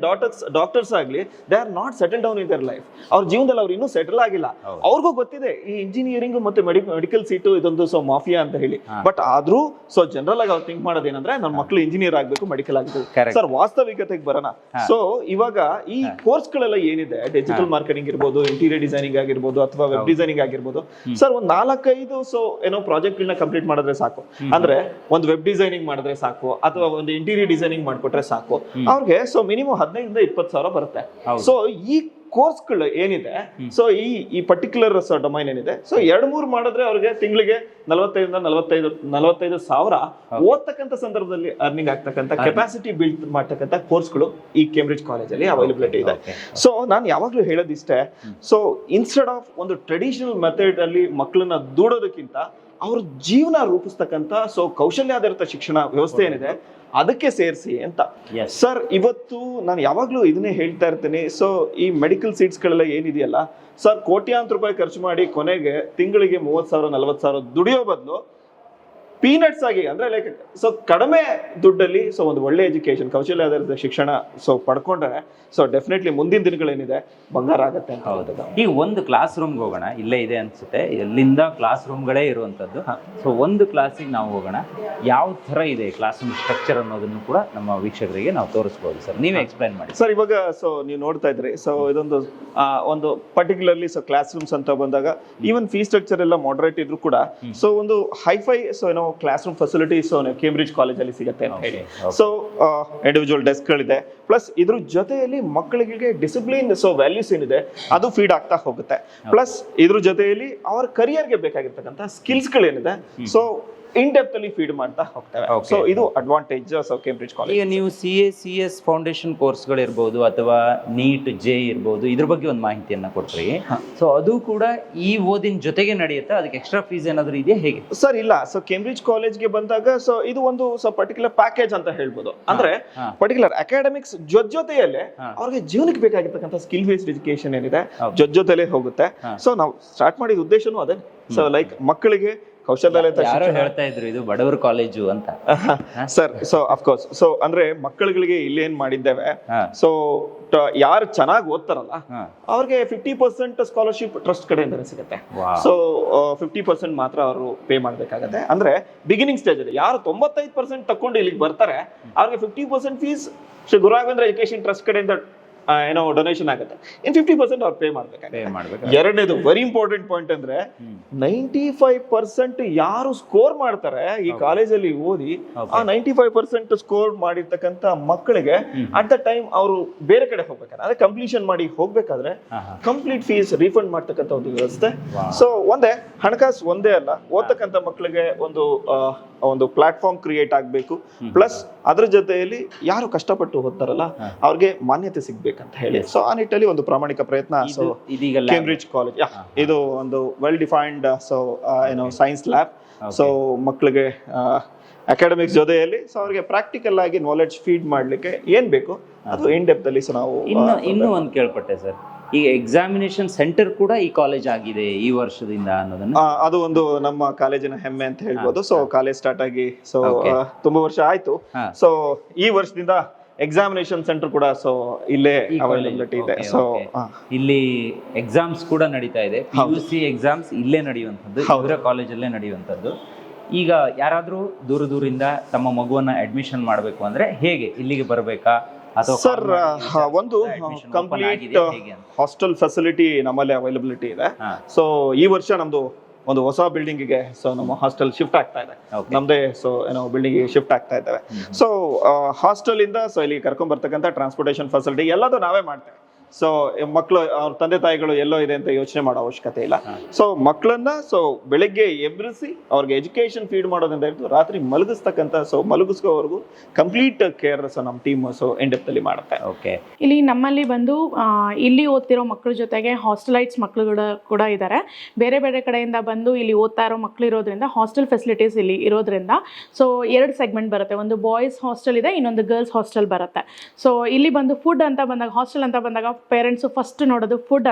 ಡಾಕ್ಟರ್ಸ್ ಆಗ್ಲಿ they are not settle down in their life. ಅವ್ರ ಜೀವನದಲ್ಲಿ ಅವ್ರು ಇನ್ನೂ ಸೆಟಲ್ ಆಗಿಲ್ಲ. ಅವ್ರಿಗೂ ಗೊತ್ತಿದೆ ಈ ಇಂಜಿನಿಯರಿಂಗ್ ಮತ್ತೆ ಮೆಡಿಕಲ್ ಸೀಟು ಇದೊಂದು ಸೊ ಮಾಫಿಯಾ ಅಂತ ಹೇಳಿ. ಬಟ್ ಆದ್ರೂ ಸೊ ಜನರಲ್ ಆಗಿ ಅವ್ರು ಥಿಂಕ್ ಮಾಡೋದು ಏನಂದ್ರೆ ನನ್ನ ಮಕ್ಕಳು ಇಂಜಿನಿಯರ್ ಆಗ್ಬೇಕು, ಮೆಡಿಕಲ್ ಆಗ್ಬೇಕು. ಸರ್ ವಾಸ್ತವಿಕತೆಗೆ ಬರೋಣ. ಸೊ ಇವಾಗ ಈ ಕೋರ್ಸ್ ಗಳೆಲ್ಲ ಏನಿದೆ, ಡಿಜಿಟಲ್ ಮಾರ್ಕೆಟಿಂಗ್ ಇರ್ಬೋದು, ಇಂಟೀರಿಯರ್ ಡಿಸೈನಿಂಗ್ ಆಗಿರ್ಬೋದು, ಅಥವಾ ವೆಬ್ ಡಿಸೈನಿಂಗ್ ಆಗಿರ್ಬೋದು, ಸರ್ ಒಂದ್ 4-5 ಸೊ ಏನೋ ಪ್ರಾಜೆಕ್ಟ್ ಗಳನ್ನ ಕಂಪ್ಲೀಟ್ ಮಾಡಿದ್ರೆ ಸಾಕು. ಅಂದ್ರೆ ಒಂದು ವೆಬ್ ಡಿಸೈನಿಂಗ್ ಮಾಡಿದ್ರೆ ಸಾಕು, ಅಥವಾ ಒಂದು ಇಂಟೀರಿಯರ್ ಡಿಸೈನಿಂಗ್ ಮಾಡ್ಕೊಟ್ರೆ ಸಾಕು. ಅವ್ರಿಗೆ ಸೊ ಮಿನಿಮಮ್ 15,000-20,000 ಬರುತ್ತೆ. ಸೊ ಈ ಕೋರ್ಸ್ಗಳು ಏನಿದೆ, ಸೊ ಈ ಪರ್ಟಿಕ್ಯುಲರ್ ಡೊಮೈನ್ ಏನಿದೆ, ಸೊ 2-3 ಮಾಡಿದ್ರೆ ಅವ್ರಿಗೆ ತಿಂಗಳಿಗೆ 45,000 ಓದ್ತಕ್ಕಂಥ ಸಂದರ್ಭದಲ್ಲಿ ಅರ್ನಿಂಗ್ ಆಗ್ತಕ್ಕಂಥ ಕೆಪಾಸಿಟಿ ಬಿಲ್ಡ್ ಮಾಡ್ತಕ್ಕಂಥ ಕೋರ್ಸ್ಗಳು ಈ ಕೇಂಬ್ರಿಡ್ಜ್ ಕಾಲೇಜಲ್ಲಿ ಅವೈಲಬಿಲಿಟಿ ಇದೆ. ಸೊ ನಾನು ಯಾವಾಗ್ಲೂ ಹೇಳೋದಿಷ್ಟೇ, ಸೊ ಇನ್ಸ್ಟೆಡ್ ಆಫ್ ಒಂದು ಟ್ರೆಡಿಷನಲ್ ಮೆಥಡ್ ಅಲ್ಲಿ ಮಕ್ಕಳನ್ನ ದೂಡೋದಕ್ಕಿಂತ ಅವ್ರ ಜೀವನ ರೂಪಿಸ್ತಕ್ಕಂಥ ಸೊ ಕೌಶಲ್ಯಾಧಾರಿತ ಶಿಕ್ಷಣ ವ್ಯವಸ್ಥೆ ಏನಿದೆ ಅದಕ್ಕೆ ಸೇರಿಸಿ ಅಂತ. ಸರ್ ಇವತ್ತು ನಾನು ಯಾವಾಗ್ಲೂ ಇದನ್ನೇ ಹೇಳ್ತಾ ಇರ್ತೀನಿ. ಸೊ ಈ ಮೆಡಿಕಲ್ ಸೀಟ್ಸ್ಗಳೆಲ್ಲ ಏನಿದೆಯಲ್ಲ ಸರ್, ಕೋಟ್ಯಾಂತರ ರೂಪಾಯಿ ಖರ್ಚು ಮಾಡಿ ಕೊನೆಗೆ ತಿಂಗಳಿಗೆ 30,000-40,000 ದುಡಿಯೋ ಬದಲು ಪೀನಟ್ಸ್ ಆಗಿ ಅಂದ್ರೆ ಲೈಕ್ ಸೊ ಕಡಿಮೆ ದುಡ್ಡಲ್ಲಿ ಸೊ ಒಂದು ಒಳ್ಳೆ ಎಜುಕೇಶನ್, ಕೌಶಲ್ಯ ಆಧಾರಿತ ಶಿಕ್ಷಣ ಸೊ ಪಡ್ಕೊಂಡ್ರೆ ಸೊ ಡೆಫಿನೆಟ್ಲಿ ಮುಂದಿನ ದಿನಗಳೇನಿದೆ ಬಂಗಾರ ಆಗತ್ತೆ ಅಂತ. ಹೌದು. ಈಗ ಒಂದು ಕ್ಲಾಸ್ ರೂಮ್ಗೆ ಹೋಗೋಣ, ಇಲ್ಲೇ ಇದೆ ಅನ್ಸುತ್ತೆ, ಎಲ್ಲಿಂದ ಕ್ಲಾಸ್ ರೂಮ್ಗಳೇ ಇರುವಂತದ್ದು. ಸೊ ಒಂದು ಕ್ಲಾಸಿಗೆ ನಾವು ಹೋಗೋಣ, ಯಾವ ತರ ಇದೆ ಕ್ಲಾಸ್ ರೂಮ್ ಸ್ಟ್ರಕ್ಚರ್ ಅನ್ನೋದನ್ನು ಕೂಡ ನಮ್ಮ ವೀಕ್ಷಕರಿಗೆ ನಾವು ತೋರಿಸ್ಬೋದು. ಸರ್ ನೀವೇ ಎಕ್ಸ್ಪ್ಲೈನ್ ಮಾಡಿ. ಸರ್ ಇವಾಗ ಸೊ ನೀವು ನೋಡ್ತಾ ಇದ್ರಿ, ಸೊ ಇದೊಂದು ಒಂದು ಪರ್ಟಿಕ್ಯುಲರ್ಲಿ ಸೊ ಕ್ಲಾಸ್ ರೂಮ್ಸ್ ಅಂತ ಬಂದಾಗ ಈವನ್ ಫೀಸ್ ಸ್ಟ್ರಕ್ಚರ್ ಎಲ್ಲ ಮಾಡರೇಟ್ ಇದ್ರು ಕೂಡ ಸೊ ಒಂದು ಹೈಫೈ ಸೊ ಏನೋ class room facility so Cambridge ಕಾಲೇಜಲ್ಲಿ ಸಿಗುತ್ತೆ ಅಂತ ಹೇಳಿ. ಸೊ ಇಂಡಿವಿಜುವಲ್ ಡೆಸ್ಕ್ಗಳಿದೆ, ಪ್ಲಸ್ ಇದ್ರ ಜೊತೆಯಲ್ಲಿ ಮಕ್ಕಳಿಗೆ ಡಿಸಿಪ್ಲಿನ್ ಸೊ ವ್ಯಾಲ್ಯೂಸ್ ಏನಿದೆ ಅದು ಫೀಡ್ ಆಗ್ತಾ ಹೋಗುತ್ತೆ. ಪ್ಲಸ್ ಇದ್ರ ಜೊತೆಯಲ್ಲಿ ಅವರ ಕರಿಯರ್ಗೆ ಬೇಕಾಗಿರ್ತಕ್ಕಂಥ ಸ್ಕಿಲ್ಸ್ಗಳೇನಿದೆ ಸೊ ಇನ್ ಡೆಪ್ತ್ ಅಲ್ಲಿ ಫೀಡ್ ಮಾಡ್ತಾ ಹೋಗ್ತೇವೆ. ಸೊ ಇದು ಅಡ್ವಾಂಟೇಜ್ ಸೊ ಕೇಂಬ್ರಿಡ್ಜ್ ಕಾಲೇಜ್. ಈಗ ನೀವು CS ಫೌಂಡೇಶನ್ ಕೋರ್ಸ್ಗಳಿರ್ಬೋದು ಅಥವಾ ನೀಟ್ ಜೆ ಇರ್ಬೋದು, ಇದ್ರ ಬಗ್ಗೆ ಒಂದು ಮಾಹಿತಿಯನ್ನ ಕೊಟ್ರಿ. ಸೊ ಅದು ಕೂಡ ಈ ಓದಿನ ಜೊತೆಗೆ ನಡೆಯುತ್ತಾ? ಅದಕ್ಕೆ ಎಕ್ಸ್ಟ್ರಾ ಫೀಸ್ ಏನಾದ್ರು ಇದೆಯಾ, ಹೇಗೆ? ಸರ್ ಇಲ್ಲ, ಸೊ ಕೇಂಬ್ರಿಡ್ಜ್ ಕಾಲೇಜ್ಗೆ ಬಂದಾಗ ಸೊ ಇದು ಒಂದು ಸೊ ಪರ್ಟಿಕ್ಯುಲರ್ ಪ್ಯಾಕೇಜ್ ಅಂತ ಹೇಳ್ಬೋದು. ಅಂದ್ರೆ ಪರ್ಟಿಕ್ಯುಲರ್ ಅಕಾಡೆಮಿಕ್ಸ್ ಜೊತೆಯಲ್ಲೇ ಅವ್ರಿಗೆ ಜೀವನಕ್ಕೆ ಬೇಕಾಗಿರ್ತಕ್ಕಂಥ ಸ್ಕಿಲ್ ಬೇಸ್ಡ್ ಎಜುಕೇಶನ್ ಏನಿದೆ ಜೊತೆಲೇ ಹೋಗುತ್ತೆ. ಸೊ ನಾವು ಸ್ಟಾರ್ಟ್ ಮಾಡಿದ ಉದ್ದೇಶನೂ ಅದೇ. ಸೊ ಲೈಕ್ ಮಕ್ಕಳಿಗೆ ಯಾರೋ ಹೇಳ್ತಾ ಇದ್ರು ಇದು ಬಡವರ ಕಾಲೇಜು ಅಂತ. ಸರ್ ಸೊ ಅಫ್ಕೋರ್ಸ್ ಸೊ ಅಂದ್ರೆ ಮಕ್ಕಳುಗಳಿಗೆ ಇಲ್ಲೇನ್ ಮಾಡಿದ್ದೇವೆ, ಸೊ ಯಾರು ಚೆನ್ನಾಗಿ ಓದ್ತಾರಲ್ಲ ಅವ್ರಿಗೆ 50% ಸ್ಕಾಲರ್ಶಿಪ್ ಟ್ರಸ್ಟ್ ಕಡೆಯಿಂದ ಸಿಗುತ್ತೆ. ಸೊ 50% ಮಾತ್ರ ಅವರು ಪೇ ಮಾಡ್ಬೇಕಾಗತ್ತೆ. ಅಂದ್ರೆ ಬಿಗಿನಿಂಗ್ ಸ್ಟೇಜ್ ಅಲ್ಲಿ ಯಾರು 95% ತಕೊಂಡು ಇಲ್ಲಿಗೆ ಬರ್ತಾರೆ ಅವ್ರಿಗೆ 50% fees Shri Guru Raghavendra education trust ಕಡೆಯಿಂದ ಏನೋ ಡೊನೇಷನ್ ಆಗುತ್ತೆ. ಇನ್ 50% ಅವ್ರು ಪೇ ಮಾಡ್ಬೇಕಾಗುತ್ತೆ. ಎರಡನೇದು ವೆರಿ ಇಂಪಾರ್ಟೆಂಟ್ ಪಾಯಿಂಟ್ ಅಂದ್ರೆ 95% ಯಾರು ಸ್ಕೋರ್ ಮಾಡ್ತಾರೆ ಈ ಕಾಲೇಜಲ್ಲಿ ಓದಿ, ಆ 95% ಸ್ಕೋರ್ ಮಾಡಿರ್ತಕ್ಕಂಥ ಮಕ್ಕಳಿಗೆ ಅಟ್ ದ ಟೈಮ್ ಅವರು ಬೇರೆ ಕಡೆ ಹೋಗ್ಬೇಕಾದ್ರೆ ಅಂದ್ರೆ ಕಂಪ್ಲೀಷನ್ ಮಾಡಿ ಹೋಗ್ಬೇಕಾದ್ರೆ ಕಂಪ್ಲೀಟ್ ಫೀಸ್ ರೀಫಂಡ್ ಮಾಡ್ತಕ್ಕಂಥ ಒಂದು ವ್ಯವಸ್ಥೆ. ಸೊ ಹಣಕಾಸು ಒಂದೇ ಅಲ್ಲ, ಓದ್ತಕ್ಕಂಥ ಮಕ್ಕಳಿಗೆ ಒಂದು ಪ್ಲಾಟ್ಫಾರ್ಮ್ ಕ್ರಿಯೇಟ್ ಆಗಬೇಕು. ಪ್ಲಸ್ ಅದ್ರ ಜೊತೆಯಲ್ಲಿ ಯಾರು ಕಷ್ಟಪಟ್ಟು ಓದ್ತಾರಲ್ಲ ಅವ್ರಿಗೆ ಮಾನ್ಯತೆ ಸಿಗ್ಬೇಕಂತ ಹೇಳಿ ಸೊ ಆ ನಿಟ್ಟಲ್ಲಿ ಒಂದು ಪ್ರಾಮಾಣಿಕ ಪ್ರಯತ್ನ. ಸೊ ಕೇಂಬ್ರಿಡ್ಜ್ ಕಾಲೇಜ್ ಇದು ಒಂದು ವೆಲ್ ಡಿಫೈನ್ಡ್ ಸೊ ಏನೋ ಸೈನ್ಸ್ ಲ್ಯಾಬ್. ಸೊ ಮಕ್ಕಳಿಗೆ ಅಕಾಡೆಮಿಕ್ಸ್ ಜೊತೆಯಲ್ಲಿ ಸೊ ಅವ್ರಿಗೆ ಪ್ರಾಕ್ಟಿಕಲ್ ಆಗಿ ನಾಲೆಡ್ಜ್ ಫೀಡ್ ಮಾಡ್ಲಿಕ್ಕೆ ಏನ್ ಬೇಕು ಅದು ಇನ್ ಡೆಪ್ತ್ ಅಲ್ಲಿ ಸೊ ನಾವು ಇನ್ನೂ ಒಂದು ಕೇಳ್ಪಟ್ಟೆ ಸರ್, ಈಗ ಎಕ್ಸಾಮಿನೇಷನ್ ಸೆಂಟರ್ ಕೂಡ ಈ ಕಾಲೇಜ್ ಆಗಿದೆ ಈ ವರ್ಷದಿಂದ ಅನ್ನೋದನ್ನ. ಅದು ಒಂದು ನಮ್ಮ ಕಾಲೇಜಿನ ಹೆಮ್ಮೆ ಅಂತ ಹೇಳ್ಬೋದು. ಸೊ ಕಾಲೇಜ್ ಸ್ಟಾರ್ಟ್ ಆಗಿ ಸೊ ತುಂಬಾ ವರ್ಷ ಆಯ್ತು. ಸೊ ಈ ವರ್ಷದಿಂದ ಎಕ್ಸಾಮಿನೇಷನ್ ಸೆಂಟರ್ ಕೂಡ ಸೊ ಇಲ್ಲೇ ಅವೈಲಬಿಲಿಟಿ ಇದೆ. ಸೊ ಇಲ್ಲಿ ಎಕ್ಸಾಮ್ಸ್ ಕೂಡ ನಡೀತಾ ಇದೆ. PUC ಎಕ್ಸಾಮ್ಸ್ ಇಲ್ಲೇ ನಡೆಯುವಂಥದ್ದು, ಇವರ ಕಾಲೇಜಲ್ಲೇ ನಡೆಯುವಂಥದ್ದು. ಈಗ ಯಾರಾದ್ರೂ ದೂರದಿಂದ ತಮ್ಮ ಮಗುವನ್ನ ಅಡ್ಮಿಷನ್ ಮಾಡಬೇಕು ಅಂದ್ರೆ ಹೇಗೆ, ಇಲ್ಲಿಗೆ ಬರಬೇಕಾ ಅಥವಾ? ಸರ್ ಒಂದು ಕಂಪ್ಲೀಟ್ ಹಾಸ್ಟೆಲ್ ಫೆಸಿಲಿಟಿ ನಮ್ಮಲ್ಲಿ ಅವೈಲಬಿಲಿಟಿ ಇದೆ. ಸೊ ಈ ವರ್ಷ ನಮ್ದು ಒಂದು ಹೊಸ ಬಿಲ್ಡಿಂಗ್ ಗೆ ಸೊ ನಮ್ಮ ಹಾಸ್ಟೆಲ್ ಶಿಫ್ಟ್ ಆಗ್ತಾ ಇದೆ. ನಮ್ದೇ ಸೊ ಏನೋ ಬಿಲ್ಡಿಂಗ್ ಗೆ ಶಿಫ್ಟ್ ಆಗ್ತಾ ಇದ್ದೇವೆ. ಸೊ ಹಾಸ್ಟೆಲ್ ಇಂದ ಸೊ ಇಲ್ಲಿ ಕರ್ಕೊಂಡ್ ಬರ್ತಕ್ಕಂಥ ಟ್ರಾನ್ಸ್ಪೋರ್ಟೇಷನ್ ಫೆಸಿಲಿಟಿ ಎಲ್ಲದೂ ನಾವೇ ಮಾಡ್ತೇವೆ. ಸೊ ಮಕ್ಕಳು ಅವ್ರ ತಂದೆ ತಾಯಿಗಳು ಎಲ್ಲೋ ಇದೆ ಅಂತ ಯೋಚನೆ ಮಾಡೋ ಅವಶ್ಯಕತೆ ಇಲ್ಲ. ಸೊ ಮಕ್ಕಳನ್ನ ಬೆಳಿಗ್ಗೆ ಎಬ್ಬಿಸಿ ಅವ್ರಿಗೆ ಎಜುಕೇಶನ್ ಫೀಡ್ ಮಾಡೋದ್ರಿಂದ ಹಿಡಿದು ರಾತ್ರಿ ಮಲಗಿಸ್ತಕ್ಕಂಥ ಮಲಗಿಸ್ಕೋವರೆಗೂ ಕಂಪ್ಲೀಟ್ ಕೇರ್ ನಮ್ಮ ಟೀಮ್ ಎಂಡ್ ಅಲ್ಲಿ ಮಾಡುತ್ತೆ. ಓಕೆ, ಇಲ್ಲಿ ನಮ್ಮಲ್ಲಿ ಬಂದು ಇಲ್ಲಿ ಓದ್ತಿರೋ ಮಕ್ಕಳ ಜೊತೆಗೆ ಹಾಸ್ಟೆಲೈಟ್ಸ್ ಮಕ್ಕಳುಗಳು ಕೂಡ ಇದ್ದಾರೆ. ಬೇರೆ ಬೇರೆ ಕಡೆಯಿಂದ ಬಂದು ಇಲ್ಲಿ ಓದ್ತಾ ಇರೋ ಮಕ್ಕಳು ಇರೋದ್ರಿಂದ ಹಾಸ್ಟೆಲ್ ಫೆಸಿಲಿಟೀಸ್ ಇಲ್ಲಿ ಇರೋದ್ರಿಂದ ಸೊ 2 ಸೆಗ್ಮೆಂಟ್ ಬರುತ್ತೆ. ಒಂದು ಬಾಯ್ಸ್ ಹಾಸ್ಟೆಲ್ ಇದೆ, ಇನ್ನೊಂದು ಗರ್ಲ್ಸ್ ಹಾಸ್ಟೆಲ್ ಬರುತ್ತೆ. ಸೊ ಇಲ್ಲಿ ಬಂದು ಫುಡ್ ಅಂತ ಬಂದಾಗ, ಹಾಸ್ಟೆಲ್ ಅಂತ ಬಂದಾಗ ಪೇರೆಂಟ್ಸು ಫಸ್ಟ್ ನೋಡೋದು ಫುಡ್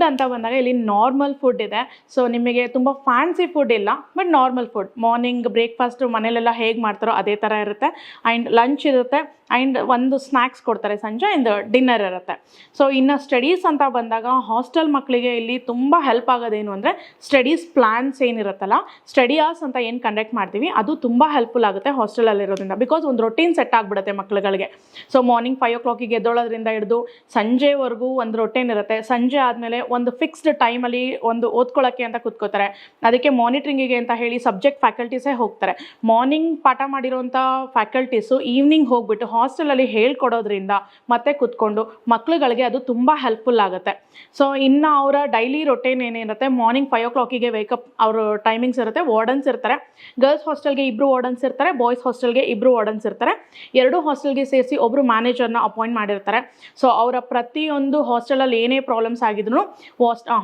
ಅಂತ ಬಂದಾಗ ಇಲ್ಲಿ ನಾರ್ಮಲ್ ಫುಡ್ ಇದೆ. ಸೊ ನಿಮಗೆ ತುಂಬ ಫ್ಯಾನ್ಸಿ ಫುಡ್ ಇಲ್ಲ, but normal food. Morning breakfast ಮನೇಲೆಲ್ಲ ಹೇಗೆ ಮಾಡ್ತಾರೋ ಅದೇ ಥರ ಇರುತ್ತೆ. ಆ್ಯಂಡ್ ಲಂಚ್ ಇರುತ್ತೆ, ಆ್ಯಂಡ್ ಒಂದು ಸ್ನ್ಯಾಕ್ಸ್ ಕೊಡ್ತಾರೆ ಸಂಜೆ, ಆ್ಯಂಡ್ ಡಿನ್ನರ್ ಇರುತ್ತೆ. ಸೊ ಇನ್ನು ಸ್ಟಡೀಸ್ ಅಂತ ಬಂದಾಗ ಹಾಸ್ಟೆಲ್ ಮಕ್ಕಳಿಗೆ ಇಲ್ಲಿ ತುಂಬ ಹೆಲ್ಪ್ ಆಗೋದೇನು ಅಂದರೆ ಸ್ಟಡೀಸ್ ಪ್ಲ್ಯಾನ್ಸ್ ಏನಿರುತ್ತಲ್ಲ, ಸ್ಟಡಿ ಅವರ್ಸ್ ಅಂತ ಏನು ಕಂಡಕ್ಟ್ ಮಾಡ್ತೀವಿ ಅದು ತುಂಬ ಹೆಲ್ಪ್ಫುಲ್ ಆಗುತ್ತೆ ಹಾಸ್ಟೆಲಲ್ಲಿರೋದ್ರಿಂದ. ಬಿಕಾಸ್ ಒಂದು ರೊಟೀನ್ ಸೆಟ್ ಆಗಿಬಿಡುತ್ತೆ ಮಕ್ಕಳುಗಳಿಗೆ. ಸೊ ಮಾರ್ನಿಂಗ್ 5 o'clock ಎದ್ದೋಳೋದ್ರಿಂದ ಹಿಡಿದು ಸಂಜೆವರೆಗೂ ಒಂದು ರೊಟೀನ್ ಇರುತ್ತೆ. ಸಂಜೆ ಆದಮೇಲೆ ಒಂದು ಫಿಕ್ಸ್ಡ್ ಟೈಮಲ್ಲಿ ಒಂದು ಓದ್ಕೊಳ್ಳೋಕ್ಕೆ ಅಂತ ಕೂತ್ಕೋತಾರೆ. ಅದಕ್ಕೆ ಮಾನಿಟ್ರಿಂಗಿಗೆ ಅಂತ ಹೇಳಿ ಸಬ್ಜೆಕ್ಟ್ ಫ್ಯಾಕಲ್ಟೀಸೇ ಹೋಗ್ತಾರೆ. ಮಾರ್ನಿಂಗ್ ಪಾಠ ಮಾಡಿರೋಂಥ ಫ್ಯಾಕಲ್ಟೀಸು ಈವ್ನಿಂಗ್ ಹೋಗ್ಬಿಟ್ಟು ಹಾಸ್ಟೆಲಲ್ಲಿ ಹೇಳ್ಕೊಡೋದ್ರಿಂದ ಮತ್ತೆ ಕೂತ್ಕೊಂಡು ಮಕ್ಕಳುಗಳಿಗೆ ಅದು ತುಂಬ ಹೆಲ್ಪ್ಫುಲ್ ಆಗುತ್ತೆ. ಸೊ ಇನ್ನು ಅವರ ಡೈಲಿ ರೊಟೀನ್ ಏನಿರುತ್ತೆ, ಮಾರ್ನಿಂಗ್ 5 o'clock ವೇಕಪ್ ಅವ್ರ ಟೈಮಿಂಗ್ಸ್ ಇರುತ್ತೆ. ವಾರ್ಡನ್ಸ್ ಇರ್ತಾರೆ. ಗರ್ಲ್ಸ್ ಹಾಸ್ಟೆಲ್ಗೆ 2 ವಾರ್ಡನ್ಸ್ ಇರ್ತಾರೆ, ಬಾಯ್ಸ್ ಹಾಸ್ಟೆಲ್ಗೆ 2 ವಾರ್ಡನ್ಸ್ ಇರ್ತಾರೆ. 2 ಹಾಸ್ಟೆಲ್ಗೆ ಸೇರಿಸಿ ಒಬ್ಬರು ಮ್ಯಾನೇಜರ್ನ ಅಪಾಯಿಂಟ್ ಮಾಡಿರ್ತಾರೆ. ಸೊ ಅವರ ಪ್ರತಿಯೊಂದು ಹಾಸ್ಟೆಲಲ್ಲಿ ಏನೇ ಪ್ರಾಬ್ಲಮ್ಸ್ ಆಗಿದ್ರು